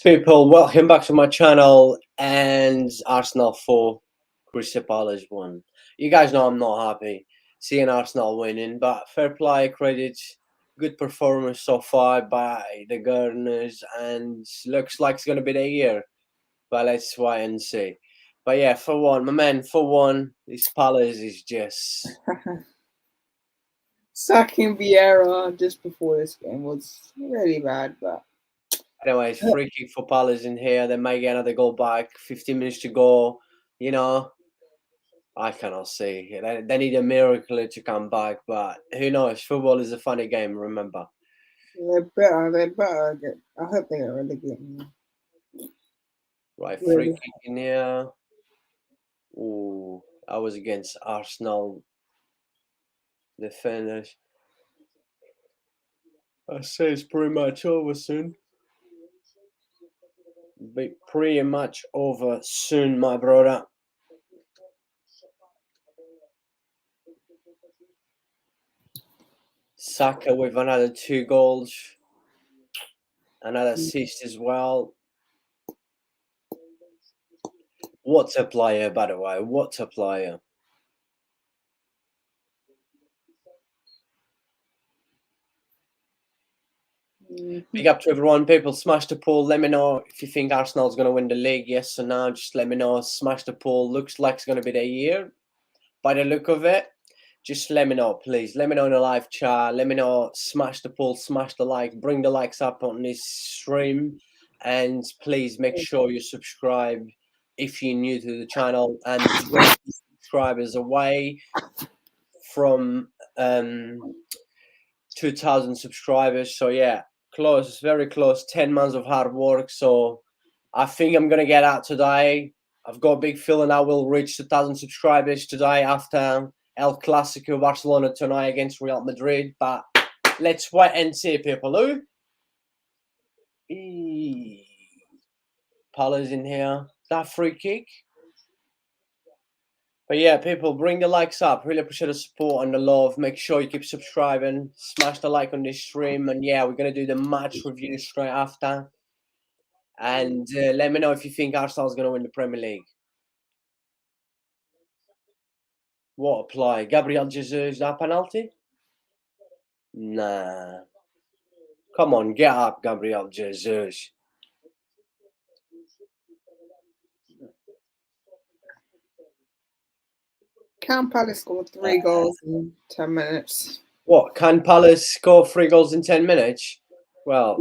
people, welcome back to my channel. And Arsenal 4, Crystal Palace 1. You guys know I'm not happy seeing Arsenal winning, but fair play, credit, good performance so far by the Gunners, and looks like it's going to be the year. But let's wait and see. But yeah, for one, my man, for one, this Palace is just... Sacking Vieira just before this game was really bad, but Anyways, free kick for Palace in here. They may get another goal back. 15 minutes to go. You know, I cannot see. They need a miracle to come back, but who knows? Football is a funny game, remember. they're better. They're better. I hope they get relegated. Right, free kick in here. Ooh, I was against Arsenal defenders. I say it's pretty much over soon. Be pretty much over soon, my brother. Saka with another 2 goals. Another assist as well. What a player, by the way. What a player. Big up to everyone. People, smash the poll. Let me know if you think Arsenal's going to win the league. Yes or no. Just let me know. Smash the poll. Looks like it's going to be the year. By the look of it, just let me know, please. Let me know in the live chat. Let me know. Smash the poll. Smash the like. Bring the likes up on this stream. And please make sure you subscribe if you're new to the channel. And 20 subscribers away from 2,000 subscribers. So yeah, close, very close. 10 months of hard work. So I think I'm gonna get out today. I've got a big feeling I will reach 2,000 subscribers today after El Clasico Barcelona tonight against Real Madrid. But let's wait and see, people. Palace in here. That free kick. But yeah, people, bring the likes up. Really appreciate the support and the love. Make sure you keep subscribing. Smash the like on this stream. And yeah, we're going to do the match review straight after. And let me know if you think Arsenal's going to win the Premier League. What a play. Gabriel Jesus, that penalty? Nah. Come on, get up, Gabriel Jesus. Can Palace score 3 goals in 10 minutes? What, can Palace score 3 goals in 10 minutes? Well,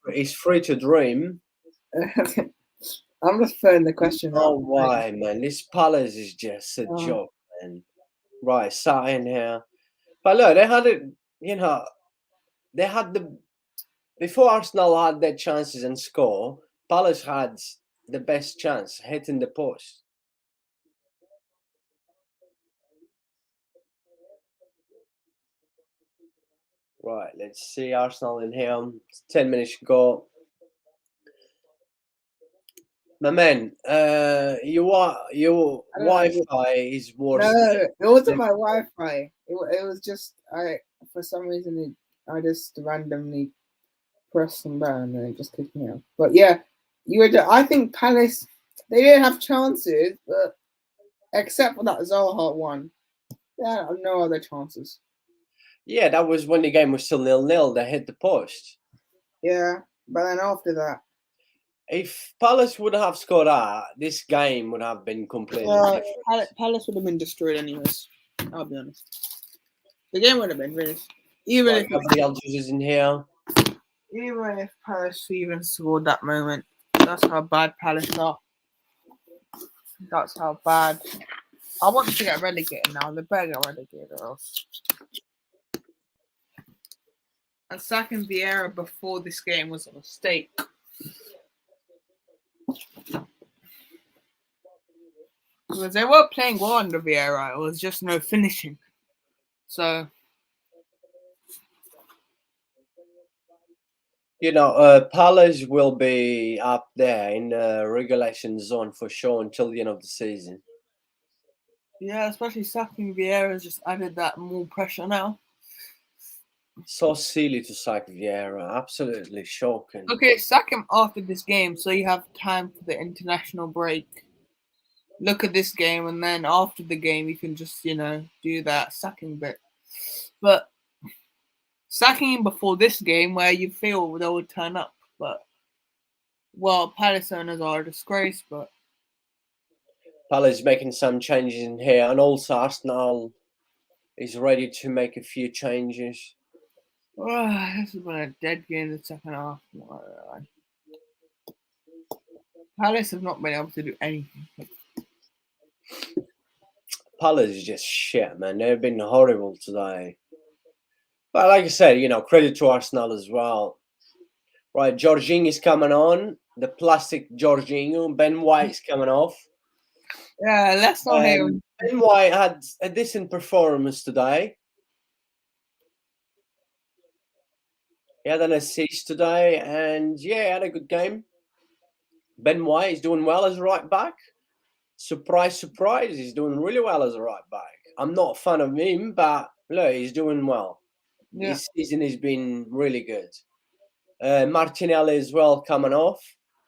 it's free to dream. I'm just throwing the question out. Oh, why, man? This Palace is just a joke, man. Right, sat in here. But look, they had it, you know, they had the... Before Arsenal had their chances and score, Palace had the best chance, hitting the post. Right, let's see Arsenal in here. 10 minutes to go. My man, your Wi-Fi is worse. No, it wasn't my Wi-Fi. It was just for some reason I just randomly pressed some button and it just kicked me out. But yeah, I think Palace, they didn't have chances, but except for that Zaha one, they had no other chances. Yeah, that was when the game was still 0-0. They hit the post. Yeah, but then after that, if Palace would have scored that, this game would have been completely different. Palace would have been destroyed anyways. I'll be honest. The game would have been finished. Even if Gabriel Jesus in here. Even if Palace even scored that moment, that's how bad Palace are. That's how bad. I want them to get relegated now. They better get relegated or else. And sacking Vieira before this game was a mistake. Because they were playing well under Vieira. It was just no finishing. So... You know, Palace will be up there in the relegation zone for sure until the end of the season. Yeah, especially sacking Vieira has just added that more pressure now. So silly to sack Vieira. Absolutely shocking. Okay, sack him after this game so you have time for the international break. Look at this game, and then after the game, you can just, do that sacking bit. But sacking him before this game where you feel they would turn up. But, well, Palace owners are a disgrace, but. Palace making some changes in here, and also Arsenal is ready to make a few changes. This has been a dead game in the second half. Palace have not been able to do anything. Palace is just shit, man. They've been horrible today. But like I said, credit to Arsenal as well. Right, Jorginho is coming on. The plastic Jorginho. Ben White's coming off. Yeah, let's not hear him. Ben White had a decent performance today. He had an assist today, and he had a good game. Ben White is doing well as right back. Surprise, surprise, he's doing really well as a right back. I'm not a fan of him, but look, he's doing well. Yeah. This season has been really good. Martinelli as well coming off.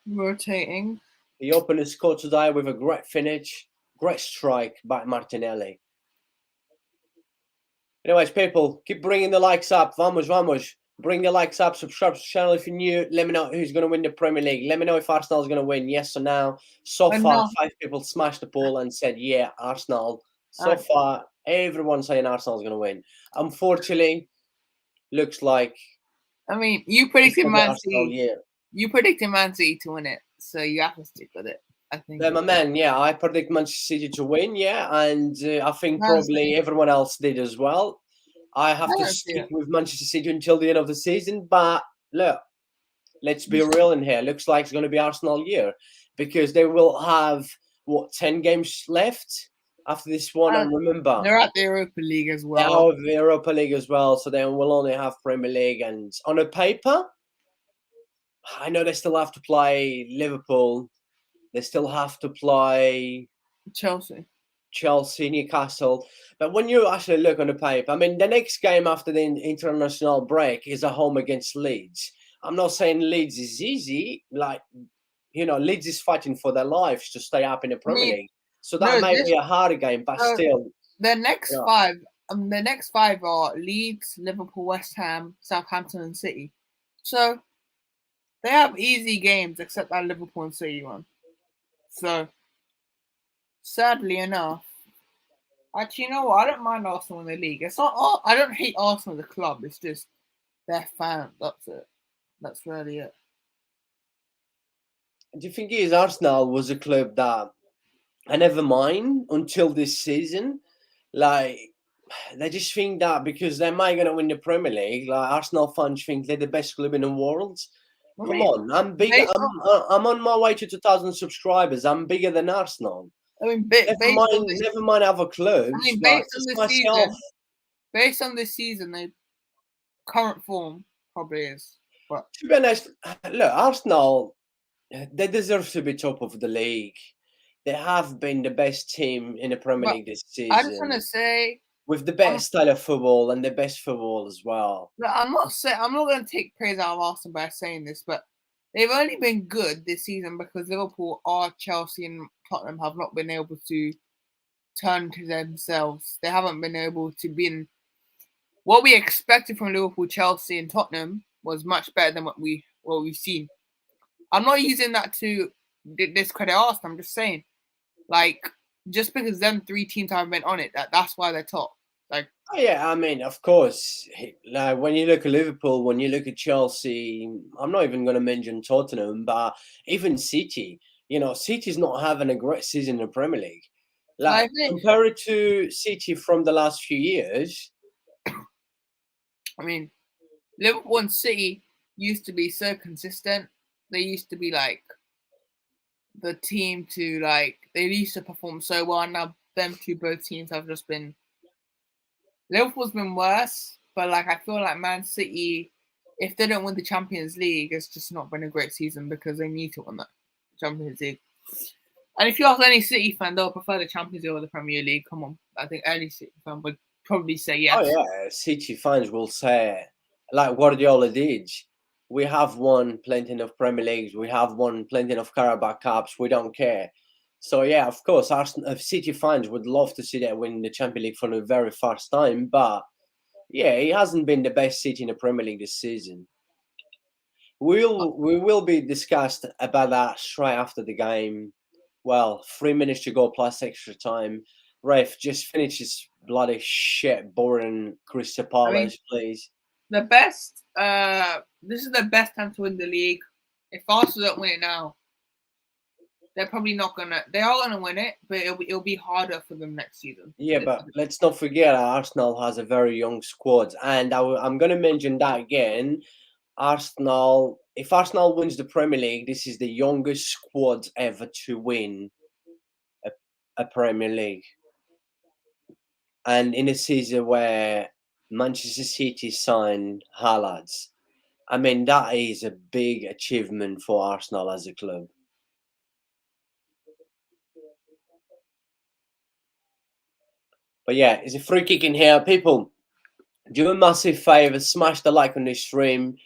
Rotating. He opened his score today with a great finish, great strike by Martinelli. Anyways, people, keep bringing the likes up. Vamos, vamos. Bring the likes up. Subscribe to the channel if you're new. Let me know who's going to win the Premier League. Let me know if Arsenal is going to win, yes or no. So far, 5 people smashed the poll and said, yeah, Arsenal. So far, everyone's saying Arsenal is going to win. Unfortunately, looks like... I mean, you predicted Man City. Yeah. You predicted Man City to win it, so you have to stick with it. I think. My man, yeah, I predict Manchester City to win, yeah, and I think probably everyone else did as well. I have to stick with Manchester City until the end of the season, but look, let's be real in here. Looks like it's going to be Arsenal year because they will have, 10 games left after this one, and remember... They're at the Europa League as well. They're out of the Europa League as well, so then we'll only have Premier League, and on a paper, I know they still have to play Liverpool. They still have to play Chelsea, Newcastle. But when you actually look on the paper, I mean, the next game after the international break is a home against Leeds. I'm not saying Leeds is easy. Like, Leeds is fighting for their lives to stay up in the Premier League. So that might be a harder game, but still. The next five are Leeds, Liverpool, West Ham, Southampton, and City. So they have easy games except that Liverpool and City one. So, sadly enough, actually, you know what? I don't mind Arsenal in the league. It's not. I don't hate Arsenal the club. It's just their fans. That's it. That's really it. Do you think Arsenal was a club that I never mind until this season? Like, they just think that because they might going to win the Premier League, like Arsenal fans think they're the best club in the world. Come on, I'm big. I'm on my way to 2,000 subscribers. I'm bigger than Arsenal. I mean, never mind other clubs. I mean, based on this season, the current form probably is. But to be honest, look, Arsenal, they deserve to be top of the league. They have been the best team in the Premier League this season. I just want to say, with the best style of football and the best football as well. I'm not going to take praise out of Arsenal by saying this, but they've only been good this season because Liverpool, Chelsea, and Tottenham have not been able to turn to themselves. They haven't been able to be what we expected from Liverpool, Chelsea, and Tottenham was much better than what we've seen. I'm not using that to discredit Arsenal. I'm just saying, like, just because them 3 teams haven't been on it, that's why they're top. Like, yeah, I mean, of course. Like, when you look at Liverpool, when you look at Chelsea, I'm not even going to mention Tottenham, but even City. City's not having a great season in the Premier League. Like, compared to City from the last few years. I mean, Liverpool and City used to be so consistent. They used to be like the team to they used to perform so well. And now both teams have just been. Liverpool's been worse, but I feel like Man City, if they don't win the Champions League, it's just not been a great season because they need to win that Champions League. And if you ask any City fan, they'll prefer the Champions League or the Premier League. Come on, I think any City fan would probably say yes. Oh yeah, City fans will say like Guardiola did. We have won plenty of Premier Leagues. We have won plenty of Carabao Cups. We don't care. So yeah, of course, Arsenal, City fans would love to see that win the Champions League for the very first time. But yeah, it hasn't been the best City in the Premier League this season. We will be discussed about that straight after the game. Well, 3 minutes to go plus extra time. Ref, just finish this bloody shit, boring Crystal I mean, Palace, please. the best. This is the best time to win the league. If Arsenal don't win it now, they're probably not gonna. They are gonna win it, but it'll be harder for them next season. Yeah, but let's not forget Arsenal has a very young squad, and I'm going to mention that again. Arsenal, if Arsenal wins the Premier League, this is the youngest squad ever to win a Premier League, and in a season where Manchester City signed Haaland. I mean, that is a big achievement for Arsenal as a club. But yeah, it's a free kick in here. People, do a massive favor, smash the like on this stream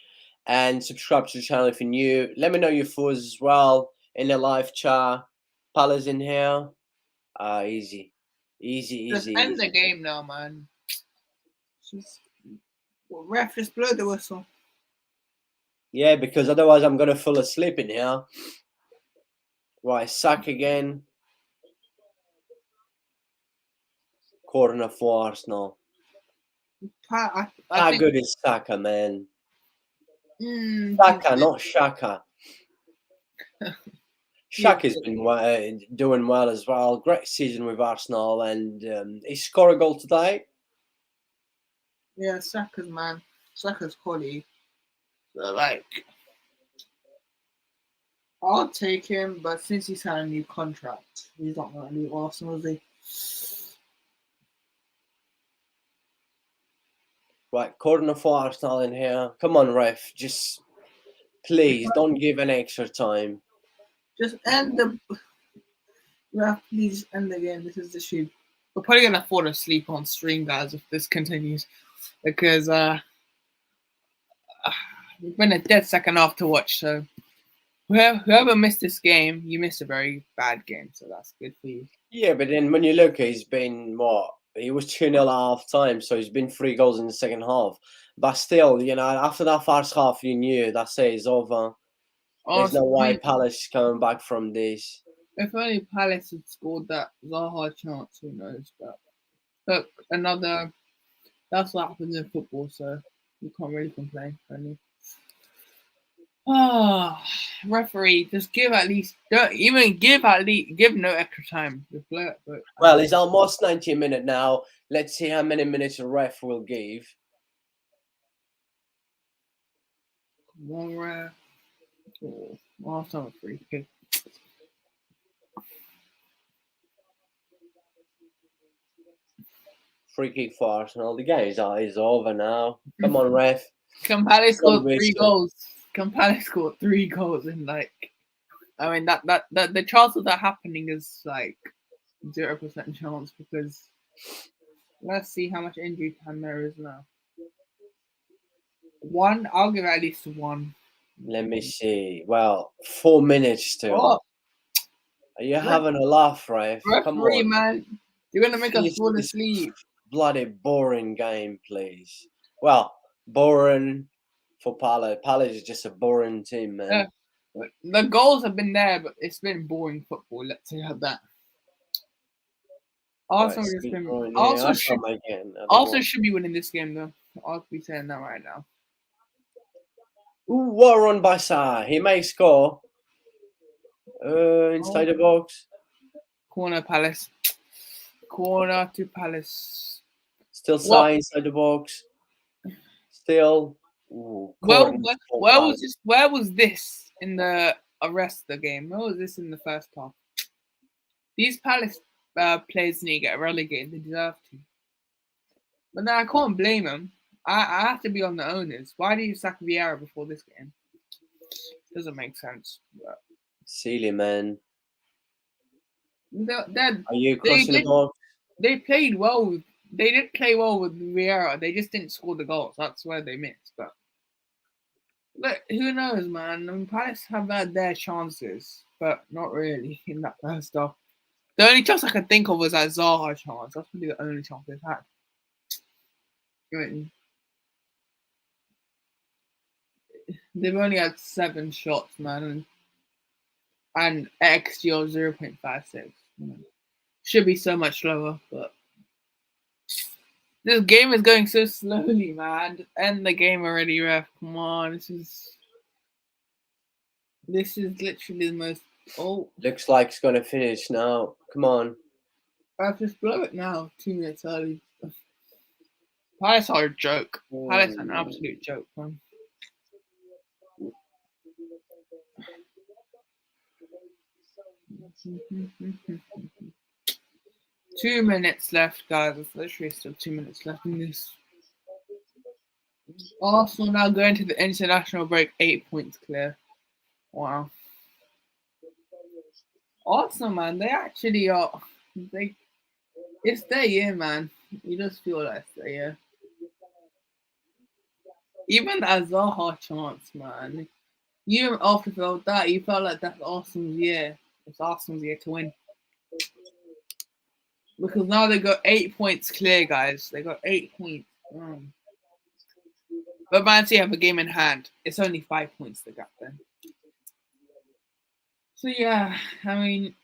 and subscribe to the channel if you're new. Let me know your thoughts as well in the live chat. Palace in here. Easy. Just end the game now, man. Ref, just blow the whistle. Yeah, because otherwise I'm going to fall asleep in here. Right, Sack again. Corner for Arsenal. How good is Saka, man? Saka, not Shaka. Shaka's been doing well as well. Great season with Arsenal, and he scored a goal today. Yeah, Saka's man. Saka's quality. So, like, I'll take him, but since he's had a new contract, he's not going to leave Arsenal, is he? Right, corner for Arsenal in here. Come on, ref. Just please don't give an extra time. Just end the. Ref, please end the game. This is the shoot. We're probably gonna fall asleep on stream, guys, if this continues, because it's been a dead second half to watch. So whoever missed this game, you missed a very bad game. So that's good for you. Yeah, but then when you look, he's been what? He was 2-0 at half time, so he's been 3 goals in the second half. But still, you know, after that first half, you knew that's it, it's over. There's no way Palace is coming back from this. If only Palace had scored that Zaha chance, who knows? But look, that's what happens in football, so you can't really complain, can you? Referee, just give at least, don't even give no extra time. Well, it's almost 90 minutes now. Let's see how many minutes a ref will give. Come on, ref. Oh, that's not a free kick. Free kick for Arsenal. The game is over now. Come on, ref. Can Palace score 3 goals? Can Palace score 3 goals in I mean that the chance of that happening is like 0% chance, because let's see how much injury time there is now. 1, I'll give at least 1. Let me see. Well, 4 minutes still. Oh. Are you having a laugh, ref? Come on, man. You're gonna make us fall asleep. Bloody boring game, please. Well, boring for Palace. Palace is just a boring team, man. The goals have been there, but it's been boring football. Let's say that. Arsenal should be winning this game, though. I'll be saying that right now. Ooh, what a run by Saha. He may score. Inside the box. Corner Palace. Corner to Palace. Still Saha inside the box. Still. Ooh, where was this in the rest of the game? Where was this in the first half? These Palace players need to get relegated. They deserve to. But then I can't blame them. I have to be on the owners. Why did you sack Vieira before this game? Doesn't make sense. But silly, man. Are you crossing the box? They played well with they did play well with Ferreira. They just didn't score the goals. That's where they missed. But who knows, man? I mean, Palace have had their chances, but not really in that first half. The only chance I could think of was that Zaha chance. That's probably the only chance they've had. I mean, they've only had 7 shots, man, and XG of 0.56. Should be so much lower, but this game is going so slowly, man. End the game already, ref. Come on, this is literally the most. Oh, looks like it's gonna finish now. Come on. I'll just blow it now. 2 minutes early. Palace are a joke. Palace are an absolute joke, man. Two minutes left, guys. There's literally still 2 minutes left in this. Arsenal now going to the international break, 8 points clear. Wow. Arsenal, man, they actually are. It's their year, man. You just feel like it's their year. Even that Zaha chance, man. You after felt that, you felt like that's Arsenal's year. It's Arsenal's year to win. Because now they got 8 points clear, guys. They got 8 points. But Man City have a game in hand. It's only 5 points they got then. So yeah, I mean,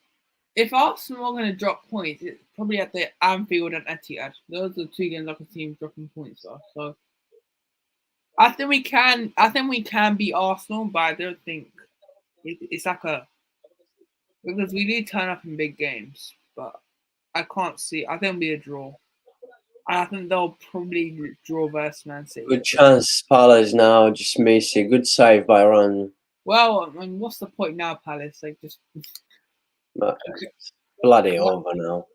if Arsenal are going to drop points, it's probably at the Anfield and Etihad. Those are the 2 games I can see dropping points off. So I think we can. I think we can beat Arsenal, but I don't think it's like because we do turn up in big games, but I can't see. I think it'll be a draw. I think they'll probably draw versus Man City. Good chance, Palace now. Just missed it. Good save by Ron. Well, I mean, what's the point now, Palace? Like just bloody over now.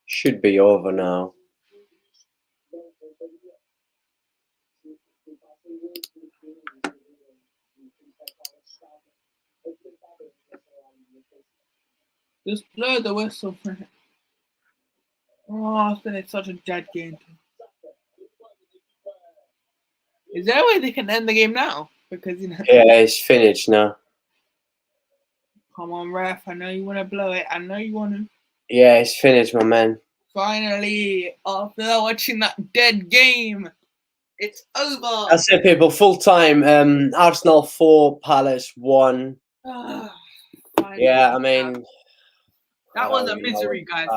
Should be over now. Just blow the whistle for it. Oh, it's been such a dead game. Is there a way they can end the game now? Because yeah, it's finished now. Come on, ref. I know you want to blow it. I know you want to. Yeah, it's finished, my man. Finally, after watching that dead game, it's over. That's it, people. Full time. Arsenal 4, Palace 1. Yeah, I mean, that was a misery, guys.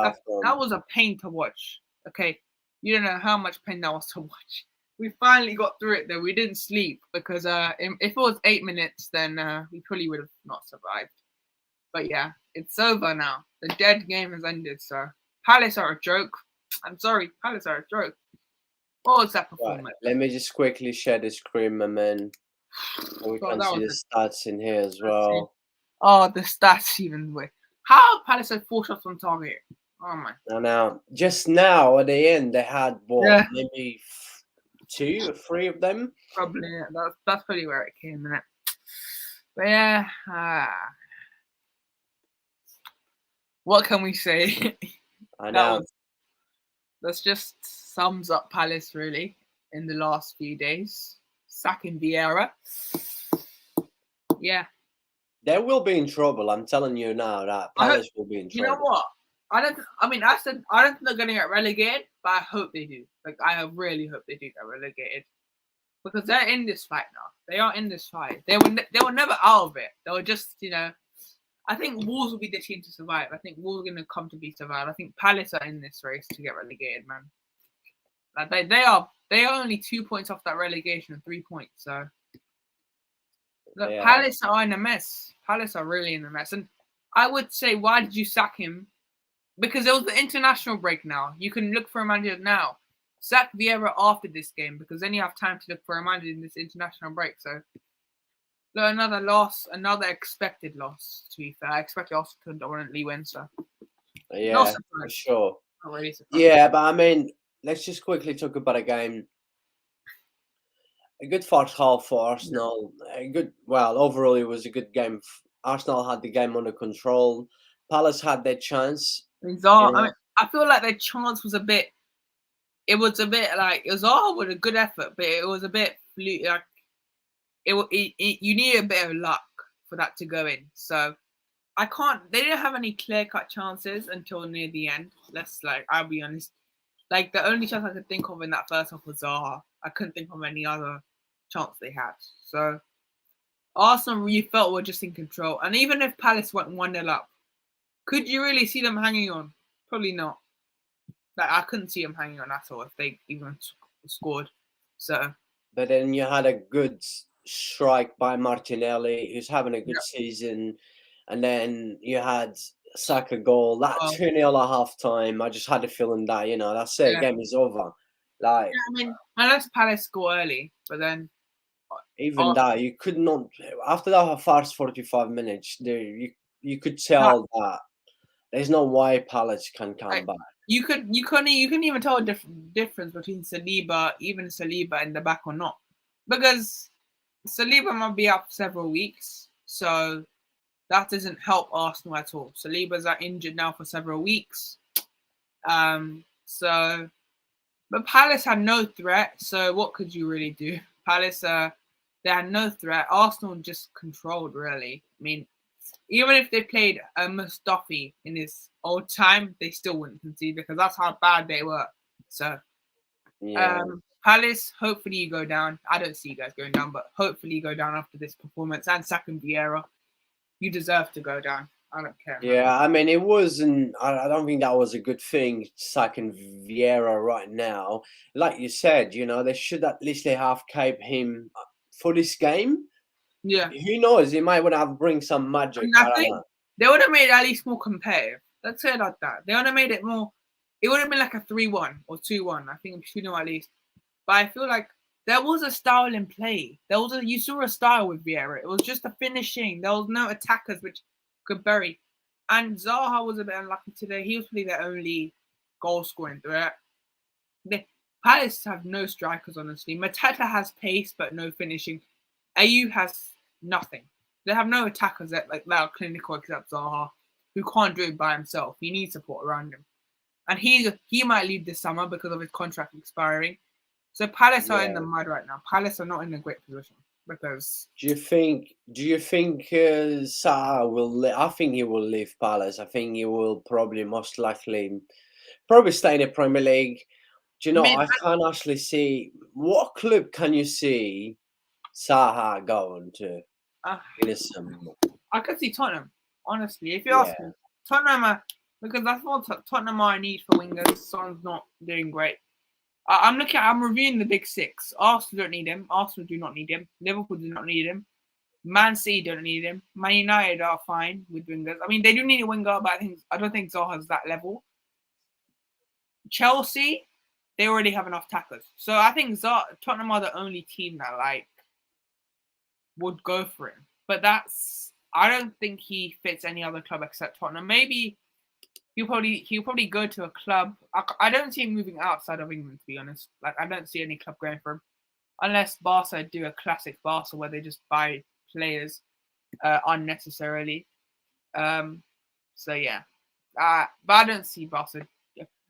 That was a pain to watch. Okay, you don't know how much pain that was to watch. We finally got through it, though. We didn't sleep because if it was 8 minutes, then we probably would have not survived. But yeah, it's over now. The dead game has ended, so Palace are a joke. I'm sorry, Palace are a joke. What was that performance? Right, let me just quickly share the screen, my man. We can see the stats in here as well. Oh, the stats even way. How Palace had 4 shots on target? Oh my! Now, just now at the end, they had what? Maybe 2 or 3 of them. Probably. Yeah. That's probably where it came in. But yeah. What can we say? I know. That's just sums up Palace really in the last few days. Sacking Vieira. Yeah. They will be in trouble. I'm telling you now that Palace will be in trouble. You know what? I don't think they're gonna get relegated, but I hope they do. Like I really hope they do get relegated. Because they're in this fight now. They are in this fight. They were never out of it. They were just, I think Wolves will be the team to survive. I think Wolves are going to come to be survived. I think Palace are in this race to get relegated, man. Like they are only 2 points off that relegation and 3 points. So look, yeah. Palace are in a mess. Palace are really in a mess. And I would say, why did you sack him? Because there was the international break now. You can look for a manager now. Sack Vieira after this game because then you have time to look for a manager in this international break. So another loss, another expected loss, to be fair. I expected Arsenal to dominantly win, so. Yeah, for sure. Not really surprised. Yeah, but I mean, let's just quickly talk about a game. A good first half for Arsenal. Overall, it was a good game. Arsenal had the game under control. Palace had their chance. Zaha, I mean, I feel like their chance was a bit. It was a bit like it was all with a good effort, but it was a bit like you need a bit of luck for that to go in. So I can't. They didn't have any clear cut chances until near the end. I'll be honest. Like the only chance I could think of in that first half was Zaha. I couldn't think of any other chance they had. So Arsenal, you felt were just in control. And even if Palace went 1-0 up, could you really see them hanging on? Probably not. Like I couldn't see them hanging on at all if they even scored. So. But then you had a good strike by Martinelli, who's having a good season, and then you had Saka goal. That 2-0 at half time. I just had a feeling that that's it. Yeah. Game is over. Like I mean, unless Palace score early, but then even that you could not. After that first 45 minutes, you could tell that there's no way Palace can come back. You couldn't even tell a difference between Saliba in the back or not, because Saliba might be up several weeks, so that doesn't help Arsenal at all. Saliba's injured now for several weeks, but Palace had no threat. So what could you really do? Palace, they had no threat. Arsenal just controlled really. I mean, even if they played Mustafi in his old time, they still wouldn't concede because that's how bad they were. So, Palace, hopefully you go down. I don't see you guys going down, but hopefully you go down after this performance and second Vieira. You deserve to go down. I don't care. Yeah, I mean, it wasn't. I don't think that was a good thing, sacking Vieira right now. Like you said, they should at least have kept him for this game. Yeah. Who knows? He might want to bring some magic. I think they would have made it at least more competitive. Let's say it like that. They would have made it more. It would have been like a 3-1 or 2-1. I think 2-0 at least. But I feel like there was a style in play. You saw a style with Vieira. It was just a finishing. There was no attackers which could bury. And Zaha was a bit unlucky today. He was probably their only goal scoring threat. The Palace have no strikers, honestly. Mateta has pace but no finishing. Ayew has nothing. They have no attackers that are clinical except Zaha, who can't do it by himself. He needs support around him. And he might leave this summer because of his contract expiring. So Palace are in the mud right now. Palace are not in a great position because. Do you think Salah will? I think he will leave Palace. I think he will most likely stay in the Premier League. Do you know? I can't actually see what club can you see Saha going to in the summer. I could see Tottenham. Honestly, if you ask me, Tottenham because that's what Tottenham are in need for wingers. Son's not doing great. I'm reviewing the big six. Arsenal don't need him. Arsenal do not need him. Liverpool do not need him. Man City don't need him. Man United are fine with wingers. I mean, they do need a winger, but I don't think Zaha's that level. Chelsea, they already have enough tacklers. So I think Tottenham are the only team that would go for him. But I don't think he fits any other club except Tottenham. Maybe he'll probably go to a club. I don't see him moving outside of England, to be honest. I don't see any club going for him. Unless Barca do a classic Barca where they just buy players unnecessarily. So yeah. But I don't see Barca.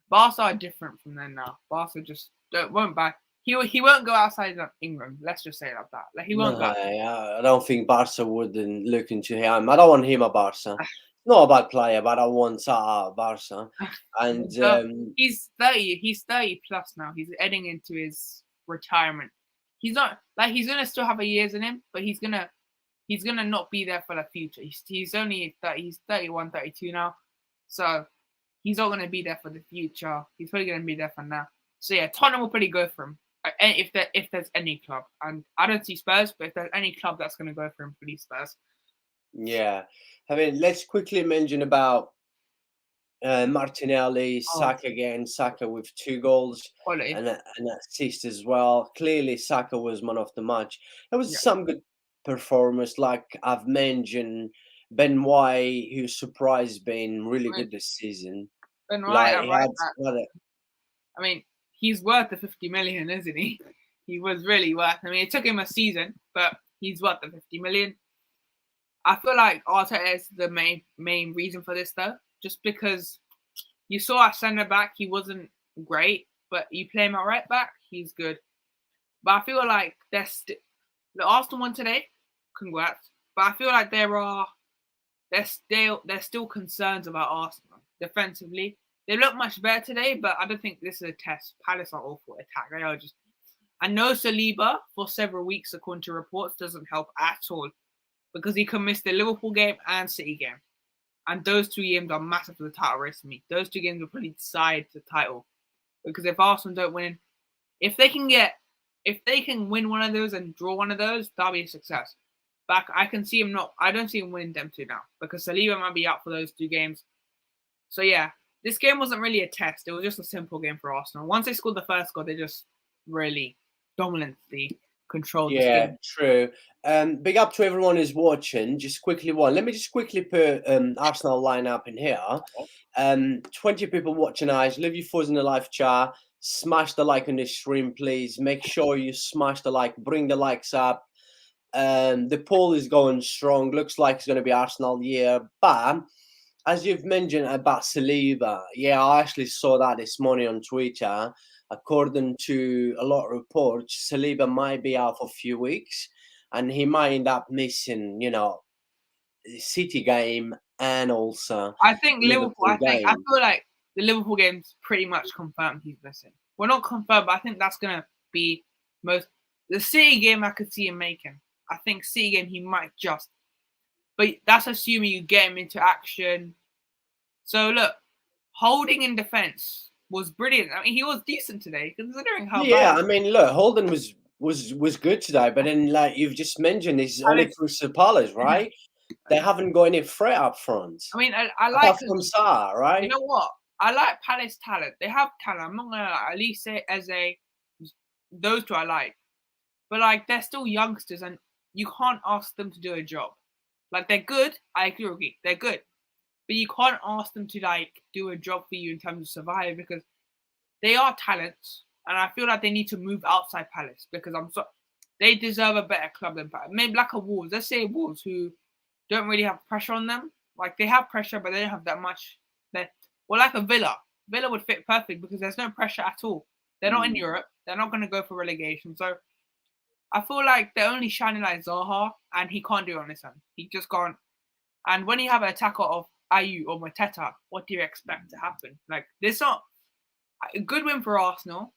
Barca are different from them now. Barca just won't buy. He won't go outside of England. Let's just say it like that. He won't go. I don't think Barca wouldn't look into him. I don't want him at Barca. Not a bad player, but I want Barca. And he's 30. He's 30 plus now. He's heading into his retirement. He's not he's gonna still have a years in him, but he's gonna not be there for the future. He's only 30. He's 31, 32 now, so he's not gonna be there for the future. He's probably gonna be there for now. So yeah, Tottenham will probably go for him if there's any club, and I don't see Spurs, but if there's any club that's gonna go for him, for these Spurs. Yeah, I mean, let's quickly mention about Martinelli, Saka again. Saka with 2 goals and an assist as well. Clearly, Saka was man of the match. There was some good performance, like I've mentioned. Ben White, who surprised being really good this season. Ben White, I mean, he's worth the 50 million, isn't he? He was really worth. I mean, it took him a season, but he's worth the 50 million. I feel like Arteta is the main reason for this, though, just because you saw at centre back he wasn't great, but you play him at right back, he's good. But I feel like the Arsenal won today. Congrats. But I feel like there's still concerns about Arsenal defensively. They look much better today, but I don't think this is a test. Palace are awful attack. They are just. I know Saliba for several weeks, according to reports, doesn't help at all because he can miss the Liverpool game and City game, and those 2 games are massive for the title race for me. Those 2 games will probably decide the title because if Arsenal don't win, if they can win one of those and draw one of those, that'll be a success. But I can see him not. I don't see him winning them 2 now because Saliba might be out for those 2 games. So yeah, this game wasn't really a test. It was just a simple game for Arsenal. Once they scored the first goal, they just really dominantly controlled this game. Yeah, true. Big up to everyone who's watching. Just quickly let me just quickly put Arsenal lineup in here. 20 people watching eyes. Leave your thoughts in the live chat. Smash the like on this stream, please. Make sure you smash the like. Bring the likes up. The poll is going strong. Looks like it's going to be Arsenal year. But as you've mentioned about Saliba, yeah, I actually saw that this morning on Twitter. According to a lot of reports, Saliba might be out for a few weeks, and he might end up missing, the City game and also. I think Liverpool. I feel like the Liverpool game's pretty much confirmed he's missing. Well, not confirmed, but I think that's gonna be most. The City game I could see him making. I think City game he might just, but that's assuming you get him into action. So look, holding in defense was brilliant. I mean, he was decent today considering how. Yeah, bad. I mean, look, Holden was good today, but then like you've just mentioned, it's only Crystal Palace, right? They haven't got any threat up front. I mean, I like from Sarr, right? You know what? I like Palace talent. They have talent. I'm not gonna lie. At least say those 2 I like, but like they're still youngsters, and you can't ask them to do a job. Like they're good. I agree with you. They're good. But you can't ask them to like do a job for you in terms of survive because they are talents, and I feel like they need to move outside Palace because they deserve a better club than Palace. Maybe like a Wolves. Let's say Wolves who don't really have pressure on them. Like they have pressure, but they don't have that much. Well, like a Villa. Villa would fit perfect because there's no pressure at all. They're not in Europe. They're not going to go for relegation. So I feel like they're only shining like Zaha, and he can't do it on his own. He just can't. And when you have an attacker of Ayew or Mateta, what do you expect to happen? Like, there's not a good win for Arsenal.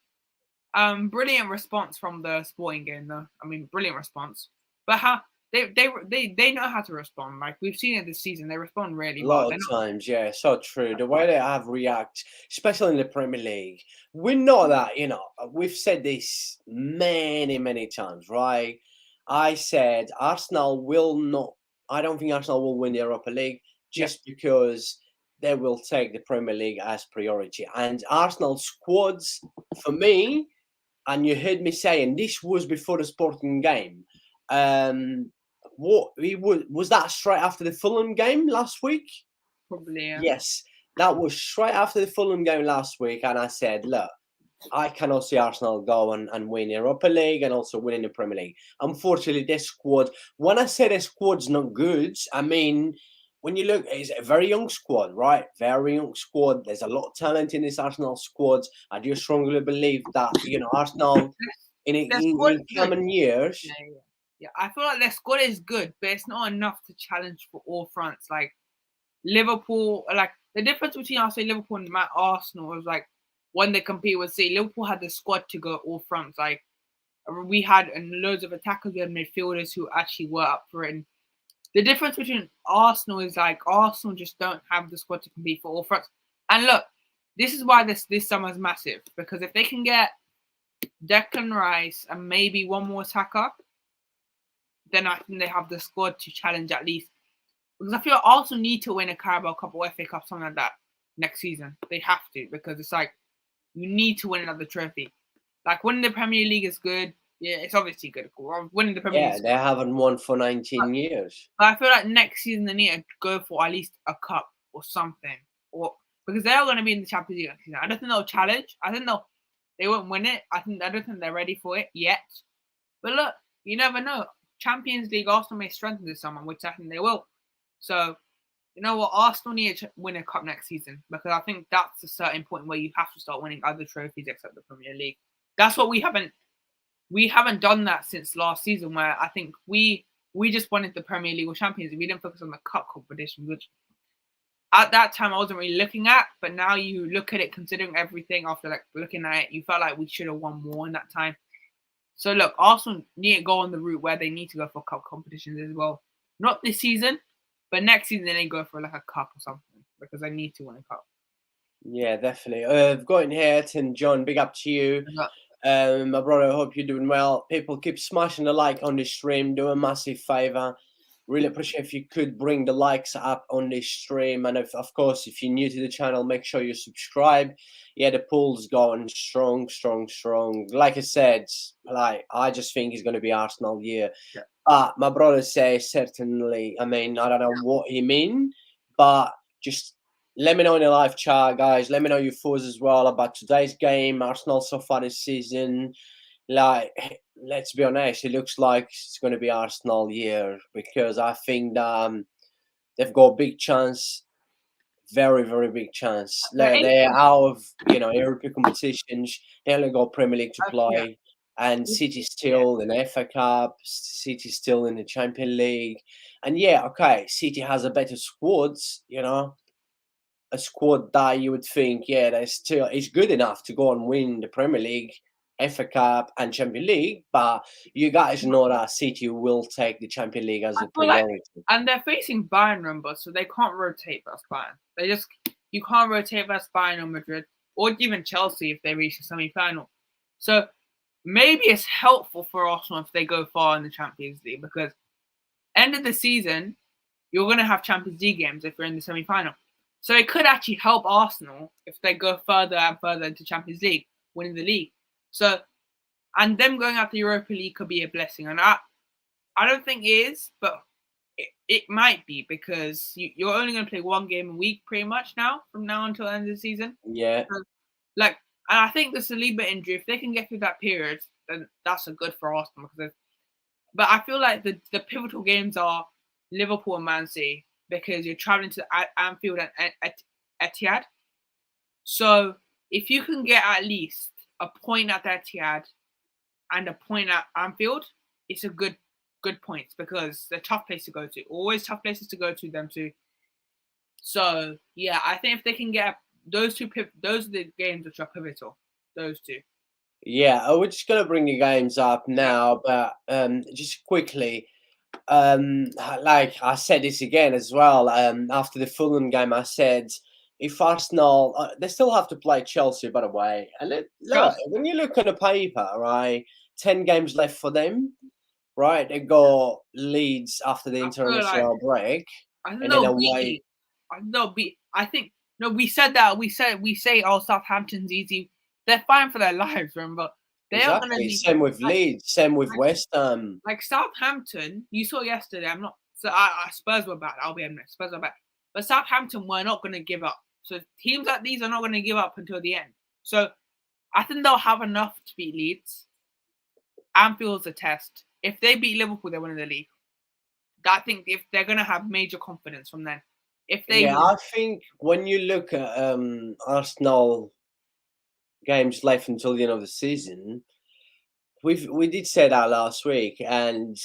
Brilliant response from the Sporting game, though. I mean, brilliant response. But how they know how to respond. Like we've seen it this season, they respond really well. A lot of times, yeah, so true. The way they have react, especially in the Premier League, we know that, we've said this many times, right? I said Arsenal will not. I don't think Arsenal will win the Europa League just because they will take the Premier League as priority. And Arsenal squads, for me, and you heard me saying this was before the Sporting game. Was that straight after the Fulham game last week? Probably, yeah. Yes, that was straight after the Fulham game last week, and I said, look, I cannot see Arsenal go and win the Europa League and also win in the Premier League. Unfortunately, their squad, when I say their squad's not good, I mean, when you look, it's a very young squad, right? Very young squad. There's a lot of talent in this Arsenal squad. I do strongly believe that, Arsenal in coming years. Yeah, I feel like their squad is good, but it's not enough to challenge for all fronts. Like Liverpool, like the difference between Liverpool and Arsenal was like when they compete with City, Liverpool had the squad to go all fronts. Like we had loads of attackers, we had midfielders who actually were up for it. And the difference between Arsenal is like Arsenal just don't have the squad to compete for all fronts. And look, this is why this summer is massive, because if they can get Declan Rice and maybe one more attacker, then I think they have the squad to challenge at least. Because I feel like Arsenal need to win a Carabao Cup or FA Cup, something like that, next season. They have to, because it's like you need to win another trophy. Like winning the Premier League is good. Yeah, it's obviously good. Winning the Premier League. Yeah, they haven't won for 19 years. But I feel like next season they need to go for at least a cup or something, or because they are going to be in the Champions League next season. I don't think they'll challenge. I think They won't win it. I don't think they're ready for it yet. But look, you never know. Champions League, Arsenal may strengthen this summer, which I think they will. So, you know what? Arsenal need to win a cup next season because I think that's a certain point where you have to start winning other trophies except the Premier League. That's what we haven't done that since last season, where I think we just wanted the Premier League or Champions League. We didn't focus on the cup competition, which at that time I wasn't really looking at. But now you look at it, considering everything after like looking at it, you felt like we should have won more in that time. So look, Arsenal need to go on the route where they need to go for cup competitions as well. Not this season, but next season they go for like a cup or something because they need to win a cup. Yeah, definitely. I've got in here, and John, big up to you. My brother, I hope you're doing well. People keep smashing the like on the stream. Do a massive favor. Really appreciate if you could bring the likes up on this stream. And of course, if you're new to the channel, make sure you subscribe. Yeah, the pool's going strong. Like I said, like I just think it's going to be Arsenal year. Yeah. But my brother says certainly. I mean, I don't know what he mean, but just let me know in the live chat, guys. Let me know your thoughts as well about today's game, Arsenal so far this season. Like, let's be honest, it looks like it's going to be Arsenal year because I think that they've got a big chance, very, very big chance. They're out of European competitions. They only got Premier League to play, and City still in the FA Cup. City still in the Champions League, and okay, City has a better squad, a squad that you would think, it's good enough to go and win the Premier League, FA Cup, and Champions League. But you guys know that City will take the Champions League as a priority. And they're facing Bayern, remember, so they can't rotate past Bayern. You can't rotate past Bayern or Madrid, or even Chelsea if they reach the semi-final. So maybe it's helpful for Arsenal if they go far in the Champions League because end of the season, you're going to have Champions League games if you're in the semi-final. So it could actually help Arsenal if they go further and further into Champions League, winning the league. So, and them going out the Europa League could be a blessing. And I don't think it is, but it might be because you're only going to play one game a week pretty much now, from now until the end of the season. Yeah. So, and I think the Saliba injury, if they can get through that period, then that's a good for Arsenal. But I feel like the pivotal games are Liverpool and Man City, because you're traveling to Anfield and Etihad. So if you can get at least a point at Etihad and a point at Anfield, it's a good points because they're tough place to go to. Always tough places to go to, them too. So yeah, I think if they can get those are the games which are pivotal. Those two. Yeah, we're just gonna bring the games up now, but just quickly. Like I said this again as well. After the Fulham game, I said if Arsenal, they still have to play Chelsea, by the way. And look, when you look at the paper, right, 10 games left for them, right? They got Leeds after the international break, and then away. We said that. We say, oh, Southampton's easy. They're fine for their lives, remember. Exactly. Same with Leeds. Same with West Ham. Like Southampton, you saw yesterday. Spurs were bad. I'll be honest. Spurs were bad, but Southampton were not going to give up. So teams like these are not going to give up until the end. So I think they'll have enough to beat Leeds. Anfield's a test. If they beat Liverpool, they win the league. I think if they're going to have major confidence from then. I think when you look at Arsenal games left until the end of the season, we did say that last week, and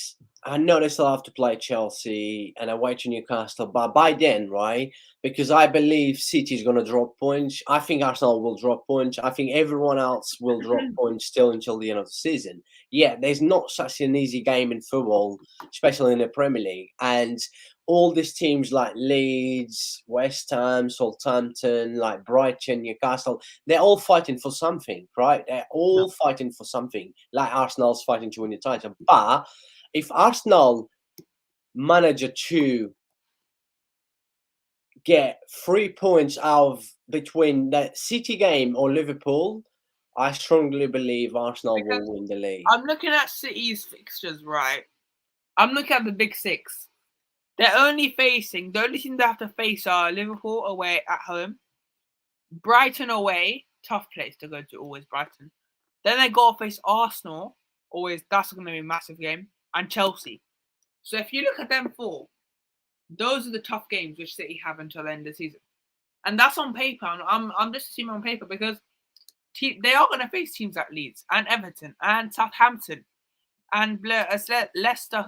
I know they still have to play Chelsea and away to Newcastle, but by then, right? Because I believe City is going to drop points. I think Arsenal will drop points. I think everyone else will drop points still until the end of the season. Yeah, there's not such an easy game in football, especially in the Premier League, and all these teams like Leeds, West Ham, Southampton, like Brighton, Newcastle, they're all fighting for something, right? They're all fighting for something, like Arsenal's fighting to win the title. But if Arsenal manage to get 3 points out of between the City game or Liverpool, I strongly believe Arsenal will win the league. I'm looking at City's fixtures, right? I'm looking at the big six. The only thing they have to face are Liverpool away at home, Brighton away, tough place to go to, always Brighton. Then they got to face Arsenal. Always, that's going to be a massive game. And Chelsea. So if you look at them four, those are the tough games which City have until the end of the season. And that's on paper. I'm just assuming on paper because they are going to face teams like Leeds and Everton and Southampton and Leicester, Leicester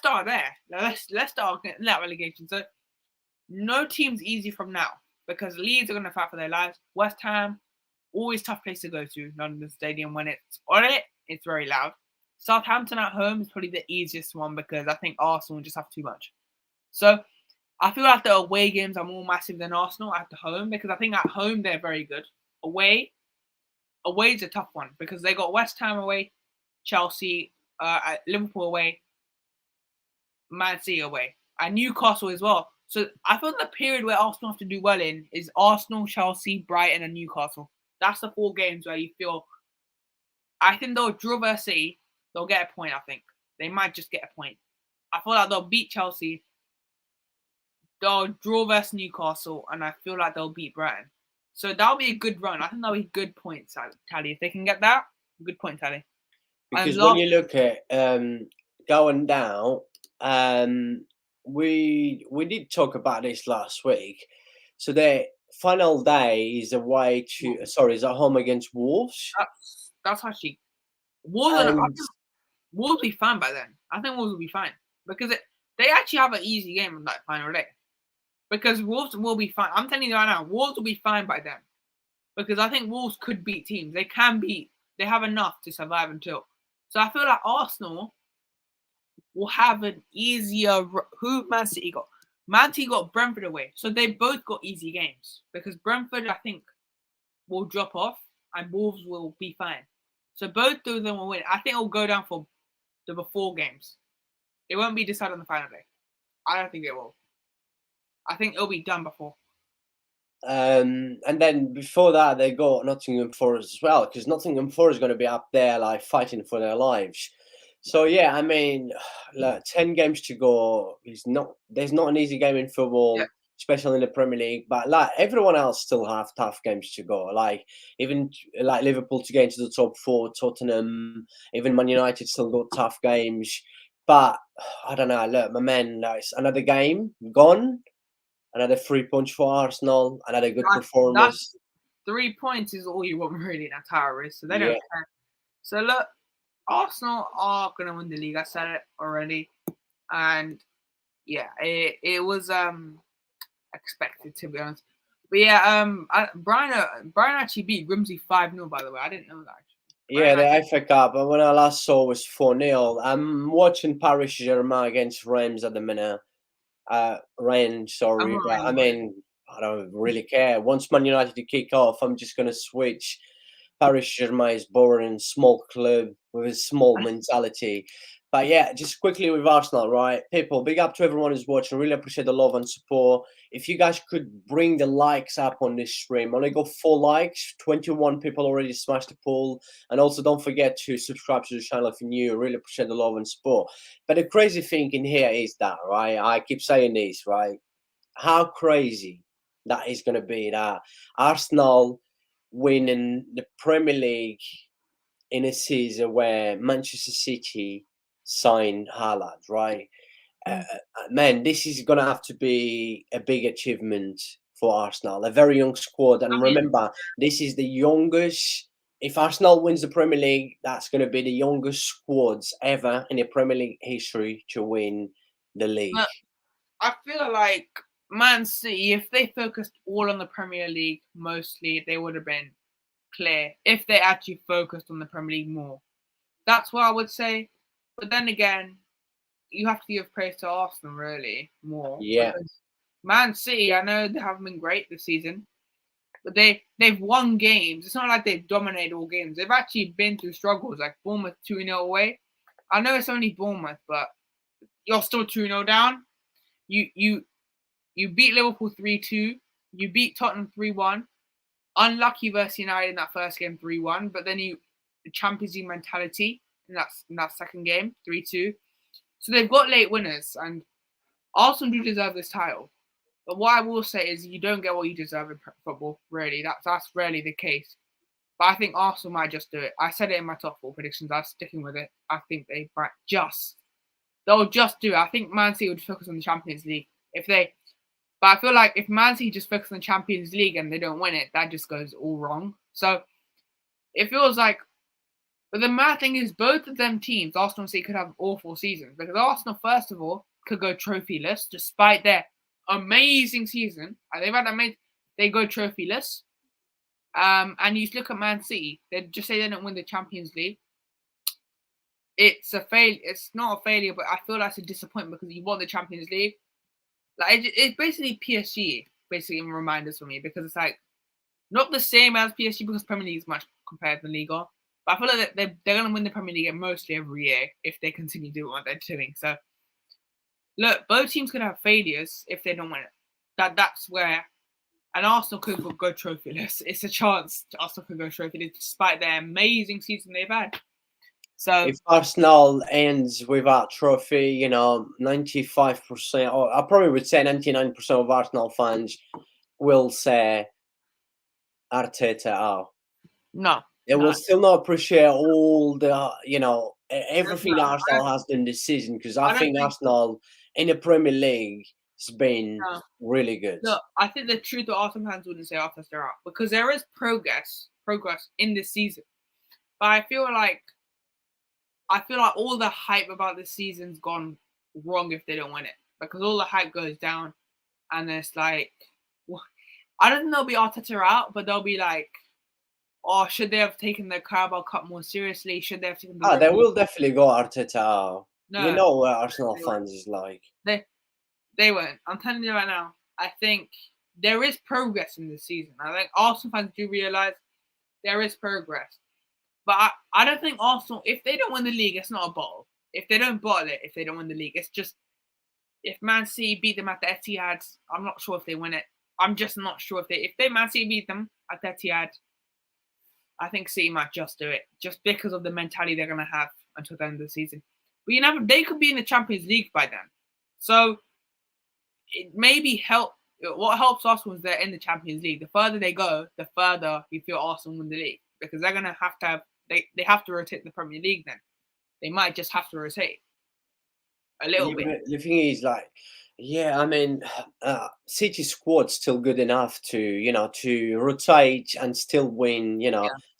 are there. Leicester are getting that relegation. So no team's easy from now because Leeds are going to fight for their lives. West Ham, always tough place to go to. London Stadium, when it's on it, it's very loud. Southampton at home is probably the easiest one because I think Arsenal just have too much. So I feel like the away games are more massive than Arsenal at the home because I think at home they're very good. Away is a tough one because they got West Ham away, Chelsea, Liverpool away, Man City away, and Newcastle as well. So I feel the period where Arsenal have to do well in is Arsenal, Chelsea, Brighton, and Newcastle. That's the 4 games where you feel. I think they'll draw versus City. They'll get a point. I think they might just get a point. I feel like they'll beat Chelsea. They'll draw versus Newcastle, and I feel like they'll beat Brighton. So that'll be a good run. I think that'll be good points tally. If they can get that, good point tally. Because when you look at going down, we did talk about this last week. So the final day is away to is at home against Wolves. That's actually Wolves. Wolves will be fine by then. I think Wolves will be fine because they actually have an easy game on that final day. Because Wolves will be fine. I'm telling you right now, Wolves will be fine by then. Because I think Wolves could beat teams. They can beat. They have enough to survive until. So I feel like Arsenal will have an easier. Who Man City got? Man City got Brentford away. So they both got easy games. Because Brentford, I think, will drop off and Wolves will be fine. So both of them will win. I think it will go down for the before games. It won't be decided on the final day. I don't think it will. I think it'll be done before. And then before that, they got Nottingham Forest as well, because Nottingham Forest is going to be up there, like fighting for their lives. So yeah, I mean, 10 games to go. There's not an easy game in football, especially in the Premier League. But like everyone else, still have tough games to go. Like even like Liverpool to get into the top 4, Tottenham, even Man United still got tough games. But I don't know. Look, my man, it's another game gone. Another 3 points for Arsenal. Another good performance. 3 points is all you want really in a entire race. So they don't care. So look, Arsenal are going to win the league. I said it already. And yeah, it was expected, to be honest. But yeah, Brian actually beat Grimsby 5-0, by the way. I didn't know that. Yeah, the FA Cup. But when I last saw was 4-0. I'm watching Paris Saint-Germain against Reims at the minute. Rennes, sorry, but I mean, I don't really care. Once Man United kick off, I'm just gonna switch. Paris Saint-Germain is boring, small club with a small mentality. But yeah, just quickly with Arsenal, right? People, big up to everyone who's watching. Really appreciate the love and support. If you guys could bring the likes up on this stream, only got 4 likes. 21 people already smashed the poll. And also don't forget to subscribe to the channel if you're new. Really appreciate the love and support. But the crazy thing in here is that, right? I keep saying this, right? How crazy that is going to be that Arsenal winning the Premier League in a season where Manchester City signed Haaland, right? Man, this is going to have to be a big achievement for Arsenal. A very young squad. And remember, this is the youngest. If Arsenal wins the Premier League, that's going to be the youngest squads ever in the Premier League history to win the league. But I feel like Man City, if they focused all on the Premier League mostly, they would have been clear if they actually focused on the Premier League more. That's what I would say. But then again, you have to give praise to Arsenal really more. Yeah. Man City, I know they haven't been great this season, but they've won games. It's not like they've dominated all games. They've actually been through struggles, like Bournemouth 2-0 away. I know it's only Bournemouth, but you're still 2-0 down. You beat Liverpool 3-2. You beat Tottenham 3-1. Unlucky versus United in that first game 3-1, but then the Champions League mentality in that second game 3-2. So they've got late winners, and Arsenal do deserve this title. But what I will say is you don't get what you deserve in football, really. That's rarely the case. But I think Arsenal might just do it. I said it in my top 4 predictions. I'm sticking with it. I think they'll just do it. I think Man City would focus on the Champions League but I feel like if Man City just focus on the Champions League and they don't win it, that just goes all wrong. So it feels like, but the mad thing is, both of them teams, Arsenal and City, could have awful seasons because Arsenal, first of all, could go trophyless despite their amazing season. And they go trophyless. And you look at Man City, they just say they don't win the Champions League. It's a failure. It's not a failure, but I feel that's a disappointment because you won the Champions League. Like it's basically PSG, basically in reminders for me, because it's like not the same as PSG because Premier League is much compared to the Liga. But I feel like they're going to win the Premier League mostly every year if they continue doing what they're doing. So look, both teams could have failures if they don't win it. That's where, and Arsenal could go trophyless. It's a chance Arsenal could go trophyless despite their amazing season they've had. So if Arsenal ends without trophy, 95%, or I probably would say 99% of Arsenal fans will say Arteta out. No. They will still not appreciate all the, everything No, Arsenal has done this season, because I think Arsenal in the Premier League has been really good. Look, I think the truth of Arsenal fans wouldn't say Arteta out because there is progress in this season. But I feel like all the hype about this season's gone wrong if they don't win it, because all the hype goes down, and it's like, I don't think they'll be Arteta out, but they'll be like, oh, should they have taken the Carabao Cup more seriously? Should they have taken the they will definitely go Arteta out. No, you know what Arsenal fans is like. They won't. I'm telling you right now, I think there is progress in this season. I think Arsenal fans do realise there is progress. But I don't think Arsenal, if they don't win the league, it's not a bottle. If they don't bottle it, if they don't win the league, it's just, if Man City beat them at the Etihad, I'm not sure if they win it. I'm just not sure if Man City beat them at the Etihad, I think City might just do it, just because of the mentality they're going to have until the end of the season. But they could be in the Champions League by then. So it maybe help. What helps Arsenal is they're in the Champions League. The further they go, the further you feel Arsenal win the league, because they're going to have they have to rotate the Premier League then. They might just have to rotate a little bit. The thing is, City squad's still good enough to rotate and still win,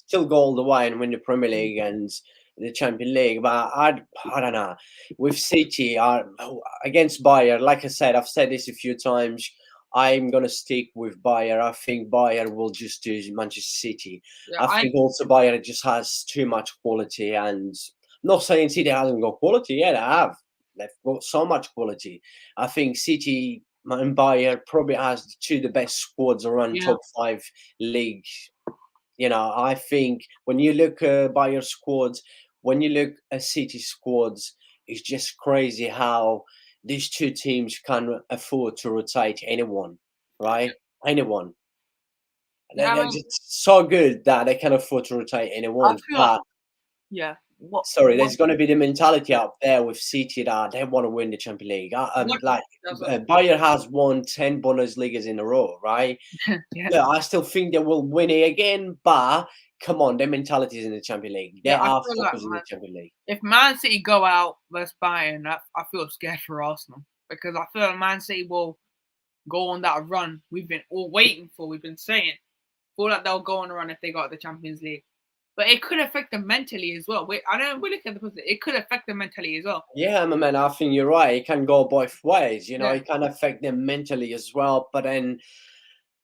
still go all the way and win the Premier League and the Champions League. But I don't know. With City against Bayern, like I said, I've said this a few times, I'm going to stick with Bayern. I think Bayern will just do Manchester City. Yeah, I think also Bayern just has too much quality. And I'm not saying City hasn't got quality. Yeah, they have. They've got so much quality. I think City and Bayern probably has the best squads around top 5 leagues. I think when you look at Bayern squads, when you look at City squads, it's just crazy how these two teams can afford to rotate anyone, right? Anyone. They're just so good that they can afford to rotate anyone. There's going to be the mentality out there with City that they want to win the Champions League. Bayern has won 10 Bundesligas in a row, right? Yeah, I still think they will win it again, but come on, their mentality is in the Champions League. They are focused in the Champions League. If Man City go out versus Bayern, I feel scared for Arsenal, because I feel like Man City will go on that run we've been all waiting for. We've been saying, I feel like they'll go on a run if they got the Champions League. But it could affect them mentally as well. We look at the positive. It could affect them mentally as well. Yeah, man, I think you're right. It can go both ways. It can affect them mentally as well. But then,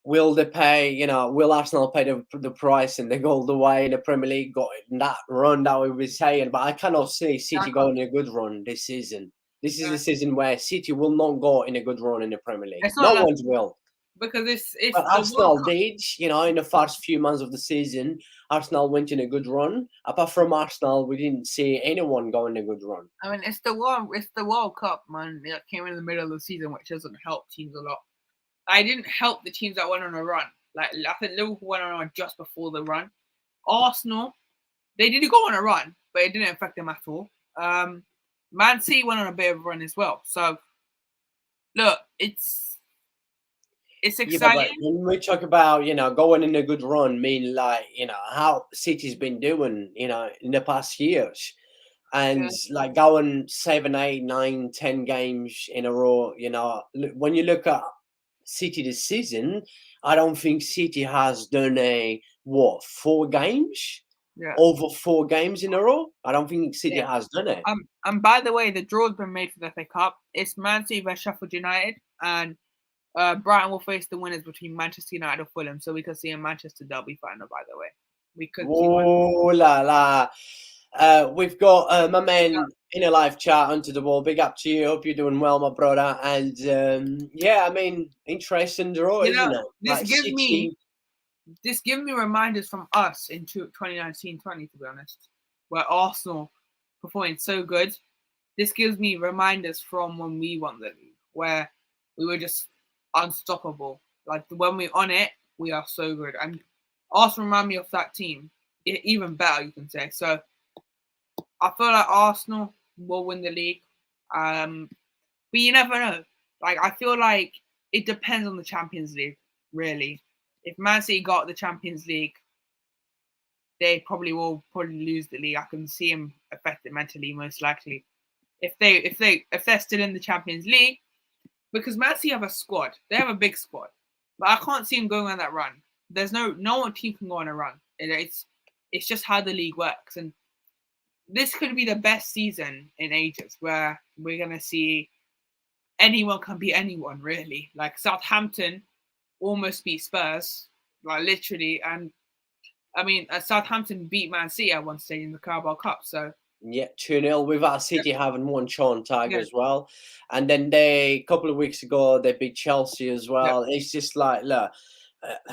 will they pay? Will Arsenal pay the price and they go all the way in the Premier League, got that run that we were saying? But I cannot see City going in a good run this season. This is a season where City will not go in a good run in the Premier League. No one will. Because it's but Arsenal did, in the first few months of the season, Arsenal went in a good run. Apart from Arsenal, we didn't see anyone go in a good run. I mean, it's the World Cup, man. It came in the middle of the season, which doesn't help teams a lot. I didn't help the teams that went on a run. Like, I think Liverpool went on a run just before the run. Arsenal, they did go on a run, but it didn't affect them at all. Man City went on a bit of a run as well. So, look, it's Yeah, but exciting. when we talk about, going in a good run, mean like, how City's been doing, in the past years. And like going 7, 8, 9, 10 games in a row, when you look at City this season, I don't think City has done 4 games? Yeah. Over 4 games in a row? I don't think City has done it. And by the way, the draw's been made for the FA Cup. It's Man City vs Sheffield United, and Brighton will face the winners between Manchester United or Fulham. So we could see a Manchester derby final. By the way, we could. Oh la la! We've got my man in a live chat onto the wall. Big up to you. Hope you're doing well, my brother. And yeah, I mean, interesting draw, isn't it? This gives me reminders from us in 2019-20, to be honest, where Arsenal performing so good. This gives me reminders from when we won the league, where we were just unstoppable. Like when we're on it, we are so good. And Arsenal remind me of that team, even better, you can say. So I feel like Arsenal will win the league, but you never know. Like I feel like it depends on the Champions League, really. If Man City got the Champions League, they probably will lose the league. I can see them affected mentally, most likely. If they're still in the Champions League, because Man City have a squad, they have a big squad, but I can't see them going on that run. There's no one team can go on a run. It's just how the league works, and this could be the best season in ages, where we're gonna see anyone can beat anyone, really. Like Southampton almost beat Spurs, like literally, and I mean Southampton beat Man City at one stage in the Carabao Cup. So yeah, 2-0 without City having won Sean Tiger as well. And then a couple of weeks ago, they beat Chelsea as well. It's just like, look,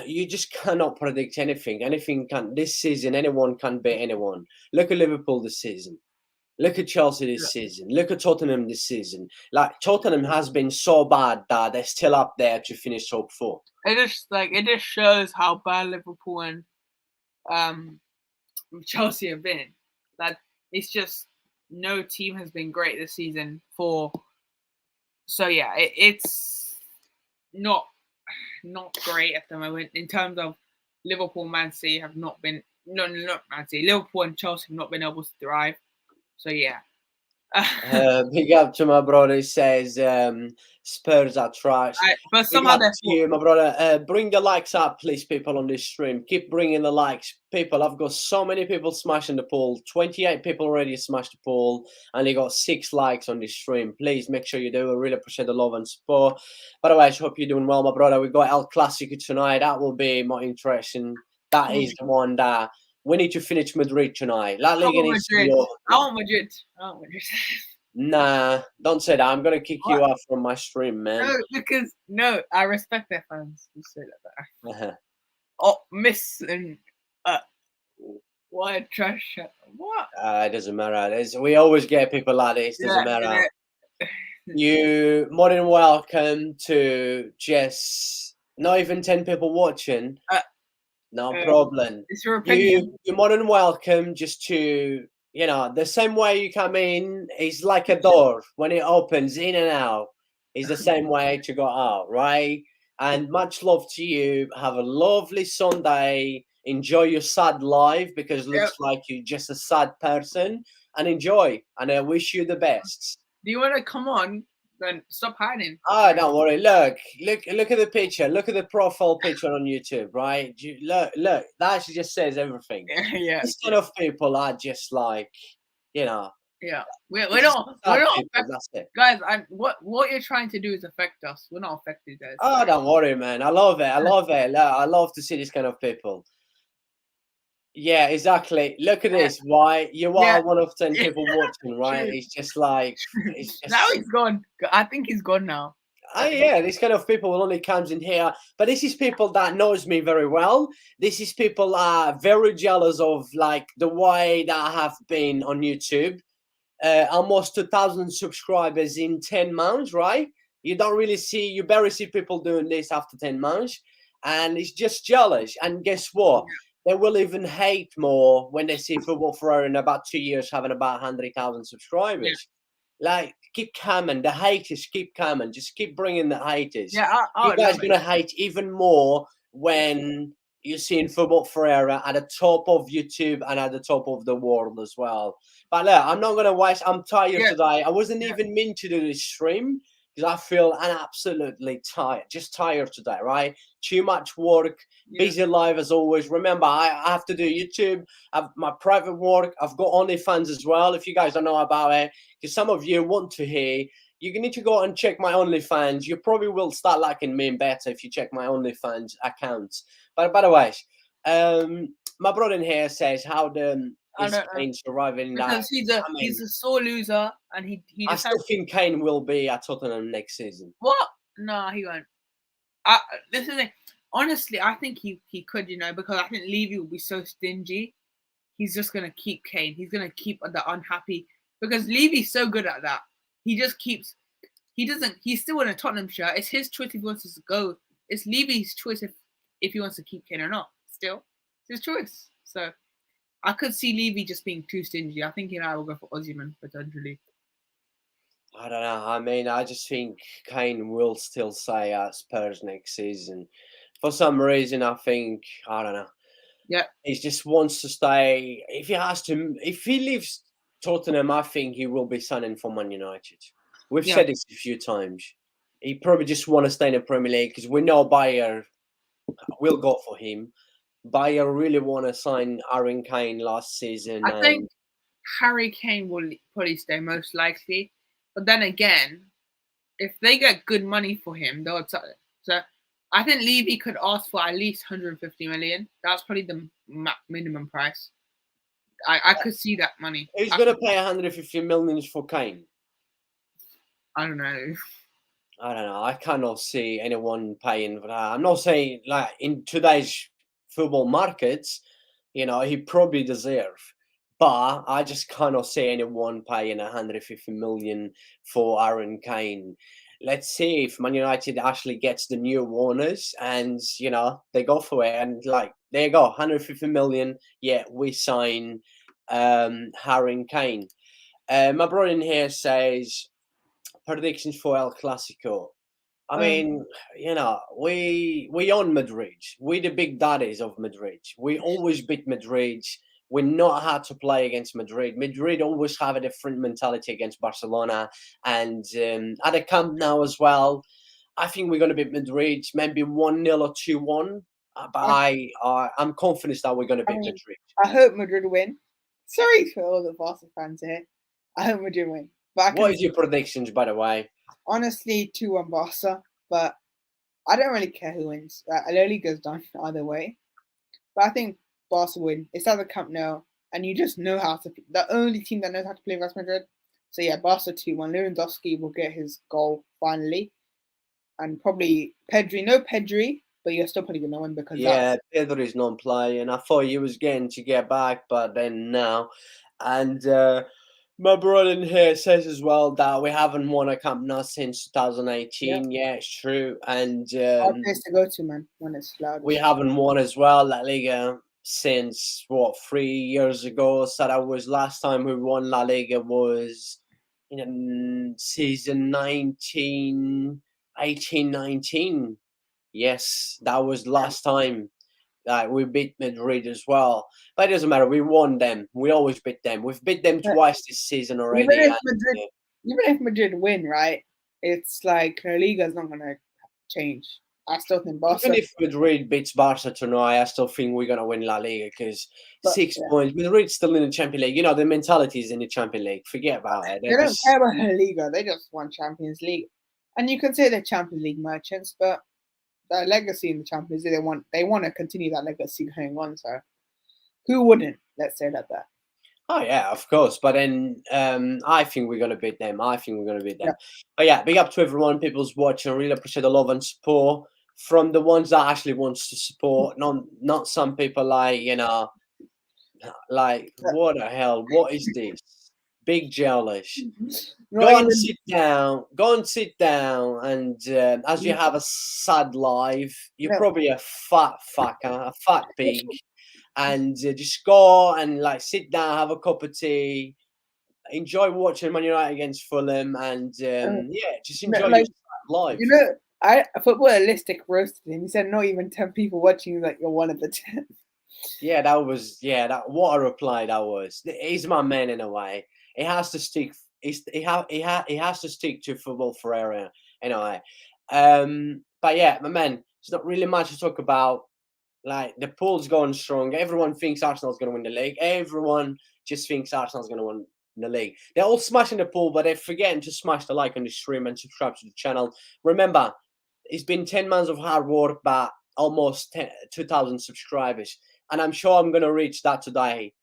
you just cannot predict anything. This season, anyone can beat anyone. Look at Liverpool this season. Look at Chelsea this season. Look at Tottenham this season. Like, Tottenham has been so bad that they're still up there to finish top 4. It just shows how bad Liverpool and Chelsea have been. That it's just no team has been great this season so yeah, it's not great at the moment in terms of Liverpool. Man City have not been not Man City. Liverpool and Chelsea have not been able to thrive. So yeah. Big up to my brother. He says Spurs are trash. But somehow to you, my brother. Bring the likes up, please, people on this stream. Keep bringing the likes, people. I've got so many people smashing the poll. 28 people already smashed the poll, and they got 6 likes on this stream. Please make sure you do. I really appreciate the love and support. By the way, I hope you're doing well, my brother. We got El Clasico tonight. That will be more interesting. That is the one that we need to finish Madrid tonight. La Liga needs to be over. I want Madrid. Nah, don't say that. I'm gonna kick you off from my stream, man. No, I respect their fans. You say that. Uh-huh. Oh, miss and what trash? What? It doesn't matter. We always get people like this. Doesn't matter. You more than welcome to just not even 10 people watching. No problem. It's your opinion. You're more than welcome just to, the same way you come in is like a door. When it opens in and out, is the same way to go out, right? And much love to you. Have a lovely Sunday. Enjoy your sad life, because it looks like you're just a sad person. And enjoy. And I wish you the best. Do you want to come on? Then stop hiding. Oh, don't worry. Look at the picture. Look at the profile picture on YouTube, right? Look. That actually just says everything. Yeah. These kind of people are just like, Yeah, we're not that's it. guys. What you're trying to do is affect us. We're not affected, guys. Oh, don't worry, man. I love it. I love to see this kind of people. Yeah, exactly. Look at this. Why you are one of 10 people watching, right? It's just like now he's gone. I think he's gone now. Yeah, this kind of people will only comes in here, but this is people that knows me very well. This is people are very jealous of like the way that I have been on YouTube. Almost 2,000 subscribers in 10 months, right? You barely see people doing this after 10 months, and it's just jealous. And guess what? They will even hate more when they see Football Ferreira in about 2 years having about 100,000 subscribers. Like, keep coming. The haters keep coming. Just keep bringing the haters. Yeah, I You would guys love gonna it. hate even more when you're seeing football Ferreira at the top of YouTube and at the top of the world as well. But look, I'm not gonna waste. I'm tired Yeah. today. I wasn't Yeah. even meant to do this stream because I feel absolutely tired. Just tired today, right? Too much work. Yeah. Busy life as always. Remember, I have to do YouTube. I've my private work. I've got OnlyFans as well. If you guys don't know about it, because some of you want to hear, you need to go and check my OnlyFans. You probably will start liking me better if you check my OnlyFans account. But by the way, my brother in here says how I is don't know. Kane surviving that? Because he's a sore loser, and he I just still has think Kane will be at Tottenham next season. what? No, he won't. This is it. Honestly, I think he could, because I think Levy will be so stingy. He's just gonna keep Kane. He's gonna keep the unhappy because Levy's so good at that. He just keeps. He doesn't. He's still in a Tottenham shirt. It's his choice if he wants to go. It's Levy's choice if he wants to keep Kane or not. Still, it's his choice. So I could see Levy just being too stingy. I think I will go for Osimhen potentially. I don't know. I mean, I just think Kane will still stay at Spurs next season. For some reason, I think, I don't know. Yeah. He just wants to stay. If he leaves Tottenham, I think he will be signing for Man United. We've said this a few times. He probably just want to stay in the Premier League because we know Bayer will go for him. Bayer really want to sign Aaron Kane last season. I think Harry Kane will probably stay most likely. But then again, if they get good money for him, they'll accept it. So I think Levy could ask for at least 150 million. That's probably the minimum price. I could see that money. Who's going to pay 150 million for Kane? I don't know. I don't know. I cannot see anyone paying for that. I'm not saying like in today's football markets, he probably deserve. But I just cannot see anyone paying 150 million for Aaron Kane. Let's see if Man United actually gets the new owners and they go for it and there you go, 150 million. Yeah, we sign Aaron Kane. My brother in here says predictions for El Clasico. I mean, we own Madrid. We the big daddies of Madrid. We always beat Madrid. We know how to play against Madrid. Madrid always have a different mentality against Barcelona. And at the Camp Nou as well, I think we're going to beat Madrid, maybe 1-0 or 2-1. But I'm confident that we're going to beat Madrid. I hope Madrid win. Sorry for all the Barca fans here. I hope Madrid win. But What is your predictions, by the way? Honestly, 2-1 Barca. But I don't really care who wins. La Liga's done either way. But I think Barca win. It's at the Camp Nou, and you just know how to. The only team that knows how to play Real Madrid. So yeah, Barca 2-1. Lewandowski will get his goal finally, and probably Pedri. No Pedri, but you're still probably gonna win because Pedri's not playing. I thought he was getting to get back, but then no. And my brother in here says as well that we haven't won a Camp Nou since 2018. Yeah, it's true. And hard place to go to, man, when it's loud. We haven't won as well La Liga since 3 years ago. So that was last time we won La Liga was in season 18-19. Yes, that was last time. We beat Madrid as well. But it doesn't matter. We won them. We always beat them. We've beat them twice this season already. Even if Madrid win, right, it's like La Liga's not going to change. I still think Barca. Even if Madrid beats Barca tonight, I still think we're going to win La Liga because 6 points. Madrid's still in the Champions League. The mentality is in the Champions League. Forget about it. They don't care about La Liga. They just won Champions League. And you can say they're Champions League merchants, but their legacy in the Champions League, they want to continue that legacy going on. So who wouldn't? Let's say that. Oh yeah, of course. But then I think we're gonna beat them. Yeah. But yeah, big up to everyone, people's watching. I really appreciate the love and support from the ones that actually wants to support. Not some people like what the hell? What is this? Big jealous. Go and sit down, and as you have a sad life, you're probably a fat fucker, a fat pig, and just go and sit down, have a cup of tea, enjoy watching Man United against Fulham, and just enjoy like, your live. Footballistic roasted him. He said, "Not even 10 people watching. Like you're one of the 10." Yeah, that was what a reply that was. He's my man in a way. He has to stick. He has to stick to football Ferreira in a way. But yeah, my man, there's not really much to talk about. Like the pool's going strong. Everyone thinks Arsenal's going to win the league. Everyone just thinks Arsenal's going to win the league. They're all smashing the pool, but they're forgetting to smash the like on the stream and subscribe to the channel. Remember, it's been 10 months of hard work, but almost 2,000 subscribers. And I'm sure I'm going to reach that today,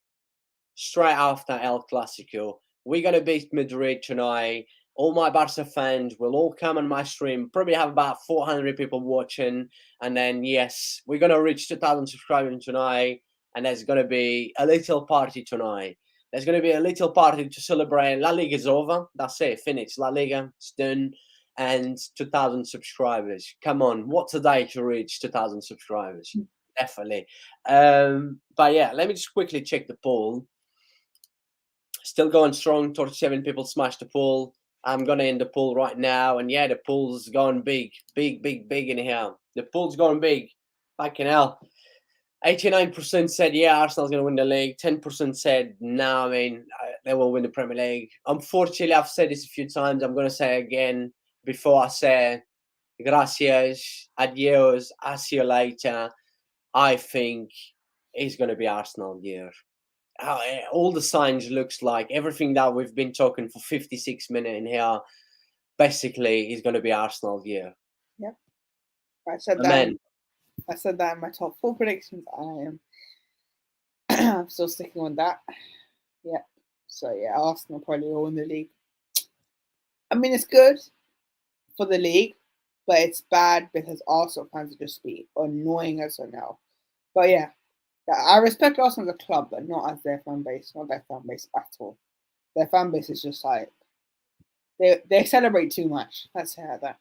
straight after El Clasico. We're going to beat Madrid tonight. All my Barca fans will all come on my stream. Probably have about 400 people watching. And then, yes, we're going to reach 2,000 subscribers tonight. And there's going to be a little party tonight. There's going to be a little party to celebrate. La Liga is over. That's it. Finished. La Liga. It's done. And 2,000 subscribers. Come on. What's a day to reach 2,000 subscribers? Definitely. But yeah, let me just quickly check the poll. Still going strong. 37 people smashed the poll. I'm going to end the poll right now. And yeah, the poll's gone big. Big in here. The poll's gone big. Fucking hell. 89% said, yeah, Arsenal's going to win the league. 10% said, no, I mean, they will win the Premier League. Unfortunately, I've said this a few times. I'm going to say it again before I say gracias, adios, I'll see you later. I think it's going to be Arsenal year. All the signs looks like everything that we've been talking for 56 minutes in here basically is going to be Arsenal year. Yep. I said that in my top 4 predictions. I'm still sticking with that. Yeah. So yeah, Arsenal probably will win the league. I mean, it's good for the league, but it's bad because Arsenal fans are just be annoying us right now. But yeah, I respect Arsenal as a club, but not as their fan base. Not their fan base at all. Their fan base is just like they celebrate too much. Let's say that.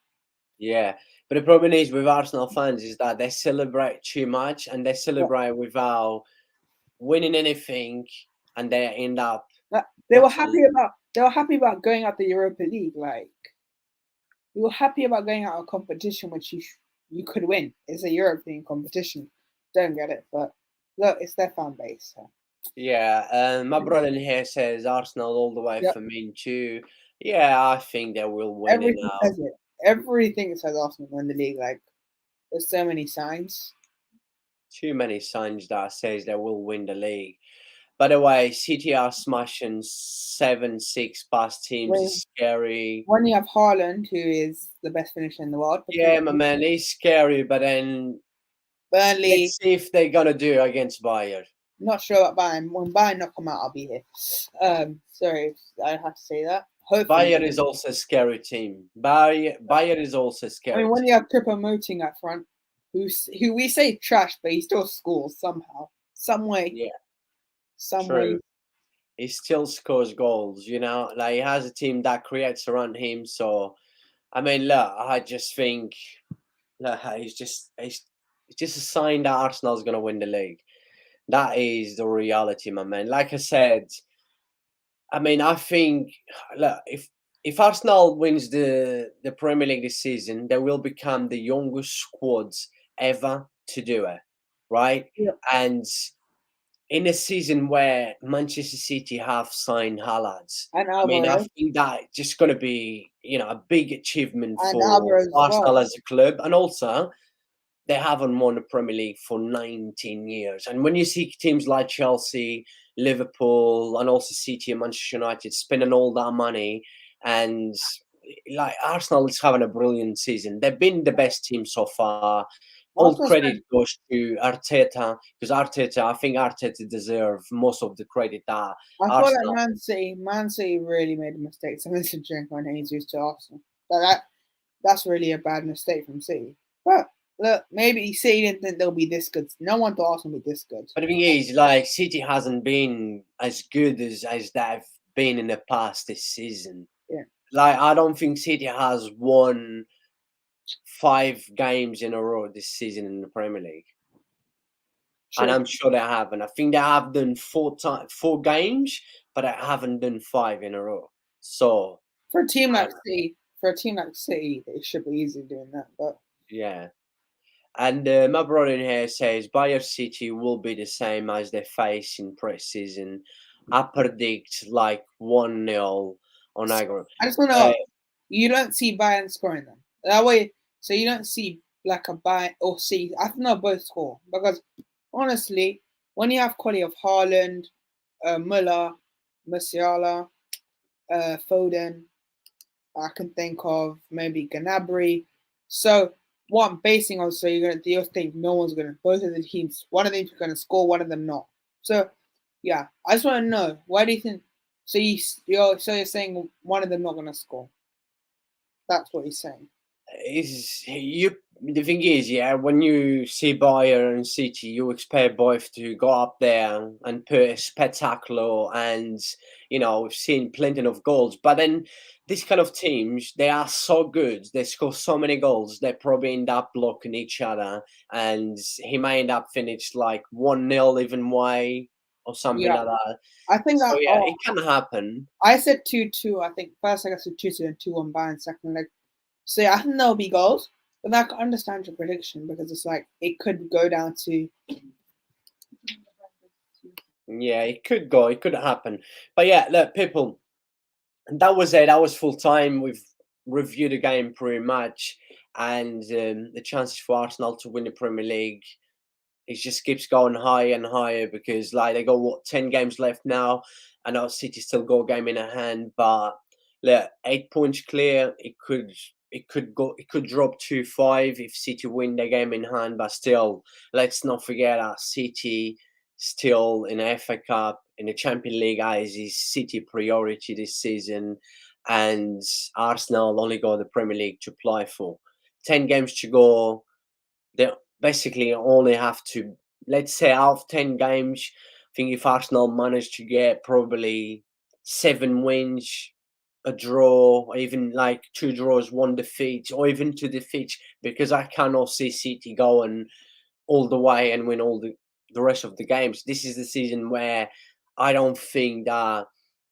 Yeah, but the problem is with Arsenal fans is that they celebrate too much and they celebrate without winning anything, and they end up. They were happy about going out the Europa League. Like we were happy about going out a competition which you could win. It's a European competition. Don't get it, but look, it's their fan base. So. Yeah, my brother in here says Arsenal all the way for me too. Yeah, I think they will win Everything it now. says it. Everything says Arsenal win the league. Like there's so many signs. Too many signs that says they will win the league. By the way, City are smashing 7-6 past teams. It's scary. When you have Haaland, who is the best finisher in the world. Yeah, my man, he's scary. But then Burnley. Let's see if they're gonna do against Bayern. Not sure about Bayern. When Bayern knock them out, I'll be here. Sorry, I have to say that. Hopefully, Bayern is also a scary team. Bayern is also scary. I mean, when you have Choupo-Moting up front, who we say trash, but he still scores somehow, some way. Yeah, some way. He still scores goals. You know, like he has a team that creates around him. So, I mean, look, I just think, look, it's just a sign that Arsenal's gonna win the league. That is the reality, my man. Like I said, I mean, I think, look, if Arsenal wins the Premier League this season, they will become the youngest squads ever to do it, right? Yeah. And in a season where Manchester City have signed Haaland, I mean, I think that just going to be, a big achievement for Arsenal as a club, and also they haven't won the Premier League for 19 years. And when you see teams like Chelsea, Liverpool, and also City and Manchester United spending all that money, and like Arsenal is having a brilliant season. They've been the best team so far. All credit goes to Arteta, because I think Arteta deserves most of the credit that I feel like Man City really made a mistake. Someone should drink on Jesus to Arsenal. That's really a bad mistake from City. But look, maybe City didn't think they'll be this good. No one thought Arsenal would be this good. But the thing is, like, City hasn't been as good as they've been in the past this season. Yeah. Like, I don't think City has won 5 games in a row this season in the Premier League. Sure. And I'm sure they have. And I think they have done 4 games, but I haven't done 5 in a row. So for a team like City, they should be easy doing that. But yeah. And my brother in here says Bayern City will be the same as they face in pre-season. I predict like 1-0 on aggregate. I just want to know, you don't see Bayern scoring them that way, so you don't see like a Bayern or see. I think they'll both score because honestly, when you have quality of Haaland, Müller, Musiala, Foden, I can think of maybe Gnabry. So what I'm basing on, so you'll think no one's gonna. Both of the teams, one of them is gonna score, one of them not. So yeah, I just want to know, why do you think? So you're saying one of them not gonna score? That's what he's saying. The thing is, yeah, when you see Bayern and City, you expect both to go up there and put a spectacular, and we've seen plenty of goals. But then these kind of teams, they are so good, they score so many goals, they probably end up blocking each other, and he may end up finished like 1-0 even way or something like that. I think so. Yeah, it can happen. I said 2-2. I think first I said 2-2 and 2-1 Bayern. Second leg. So yeah, I think there'll be goals, but I can understand your prediction because it's like it could go down to. Yeah, it could go. It could happen. But yeah, look, people, that was it. That was full time. We've reviewed the game pretty much, and the chances for Arsenal to win the Premier League, it just keeps going higher and higher because like they got 10 games left now. I know City still got a game in a hand, but look, 8 points clear. It could drop to 5 if City win the game in hand, but still, let's not forget that City still in the FA Cup, in the Champions League is City priority this season, and Arsenal only got the Premier League to apply for. 10 games to go. They basically only have to, let's say, out of 10 games, I think if Arsenal manage to get probably 7 wins, a draw, or even like 2 draws, 1 defeat, or even 2 defeats, because I cannot see City going all the way and win all the rest of the games. This is the season where I don't think that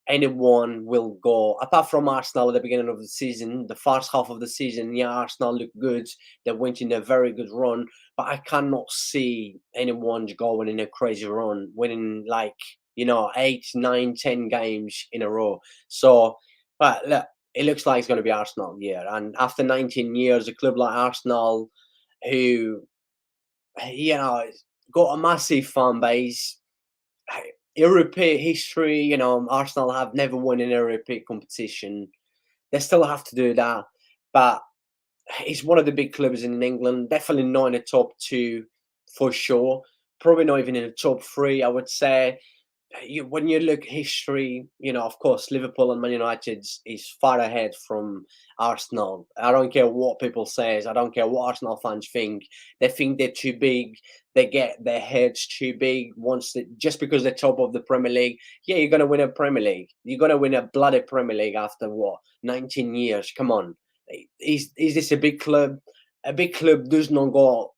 anyone will go, apart from Arsenal at the beginning of the season, the first half of the season. Yeah, Arsenal look good. They went in a very good run, but I cannot see anyone going in a crazy run, winning like 8, 9, 10 games in a row. So, but look, it looks like it's going to be Arsenal, yeah. And after 19 years, a club like Arsenal, who got a massive fan base, European history, Arsenal have never won an European competition. They still have to do that, but it's one of the big clubs in England. Definitely not in the top 2 for sure. Probably not even in the top 3, I would say. When you look history, of course, Liverpool and Man United is far ahead from Arsenal. I don't care what people say. I don't care what Arsenal fans think. They think they're too big. They get their heads too big just because they're top of the Premier League. Yeah, you're going to win a Premier League. You're going to win a bloody Premier League after 19 years. Come on. Is this a big club? A big club does not go,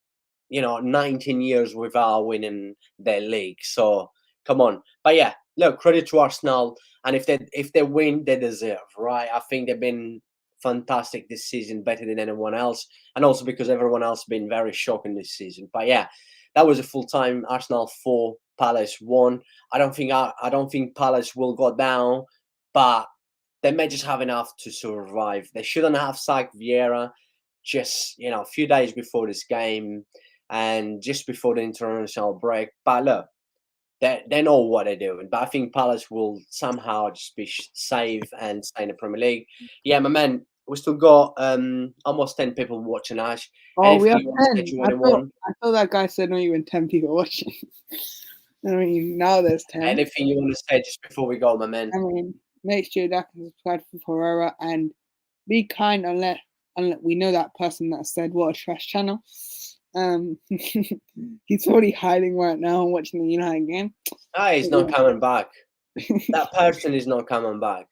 19 years without winning their league. So, come on. But yeah, look, credit to Arsenal. And if they win, they deserve, right? I think they've been fantastic this season, better than anyone else. And also because everyone else has been very shocking this season. But yeah, that was a full time. Arsenal 4, Palace 1. I don't think Palace will go down, but they may just have enough to survive. They shouldn't have sacked Vieira just, a few days before this game and just before the international break. But look, they know what they're doing. But I think Palace will somehow just be safe and stay in the Premier League. Yeah, my man, we still got almost 10 people watching us. Oh, we have 10. I thought that guy said not even 10 people watching. I mean, now there's 10. Anything you want to say just before we go, my man? I mean, make sure that you subscribe for Ferreira and be kind unless we know that person that said what a trash channel. He's probably hiding right now and watching the United game. He's not coming back. That person is not coming back.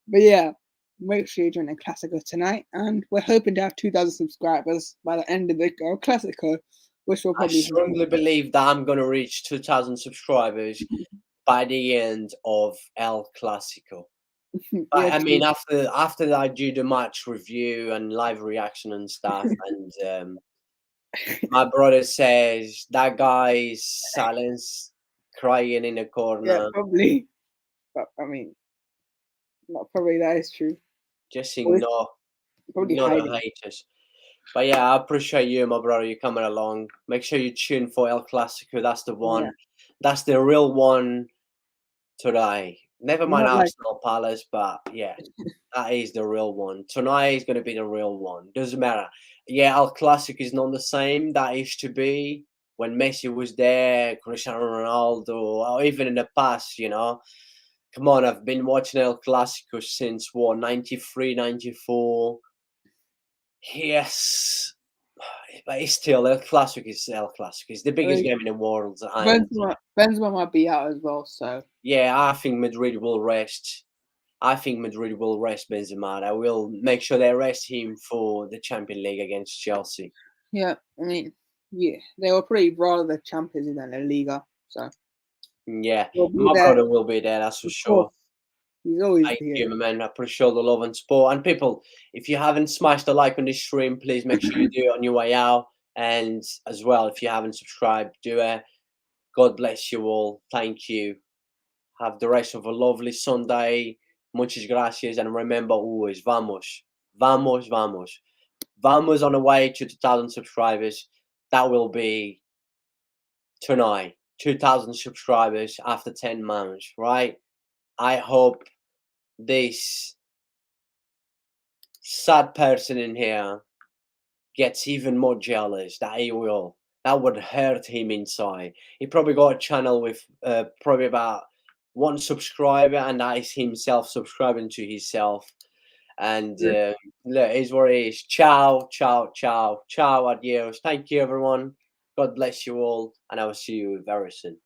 But yeah, make sure you join the Clasico tonight, and we're hoping to have 2,000 subscribers by the end of the Clasico, which will probably. I strongly believe that I'm going to reach 2,000 subscribers. by the end of El Clasico. Yeah, I mean, true. after I do the match review and live reaction and stuff, and my brother says that guy's silence, crying in a Yeah, corner, probably. But I mean, not probably that is true. just Or saying it's probably no hiding. haters. But yeah, I appreciate you, my brother. You coming along. Make sure you tune for El Clasico. That's the one. Yeah. That's the real one today. Never mind Not like Arsenal Palace, but yeah, that is the real one. Tonight is going to be the real one. Doesn't matter. Yeah, El Clasico is not the same that it used to be when Messi was there, Cristiano Ronaldo, or even in the past, you know. Come on, I've been watching El Clasico since what, 93, 94. Yes, but it's still El Clasico is El Clasico. It's the I biggest mean, game in the world, and Benzema might be out as well, so yeah, I think Madrid will rest. I think Madrid will rest Benzema. I will make sure they rest him for the Champions League against Chelsea. yeah. I mean, yeah, they were pretty rather the champions than the Liga, so Yeah, he'll be my there. brother will be there, that's for Of course, sure. he's always Thank here. you, my man. I appreciate the love and support. And people, if you haven't smashed a like on this stream, please make sure you do it on your way out. And as well, if you haven't subscribed, do it. God bless you all. Thank you. Have the rest of a lovely Sunday. Muchas gracias. And remember always, vamos, vamos, vamos. Vamos on the way to 2,000 subscribers. That will be tonight. 2,000 subscribers after 10 months, right? I hope this sad person in here gets even more jealous that he will. That would hurt him inside. He probably got a channel with probably about 1 subscriber, and that is himself subscribing to himself. And Yeah. look, it's what it is. Ciao, ciao, ciao, ciao, adios. Thank you, everyone. God bless you all, and I will see you very soon.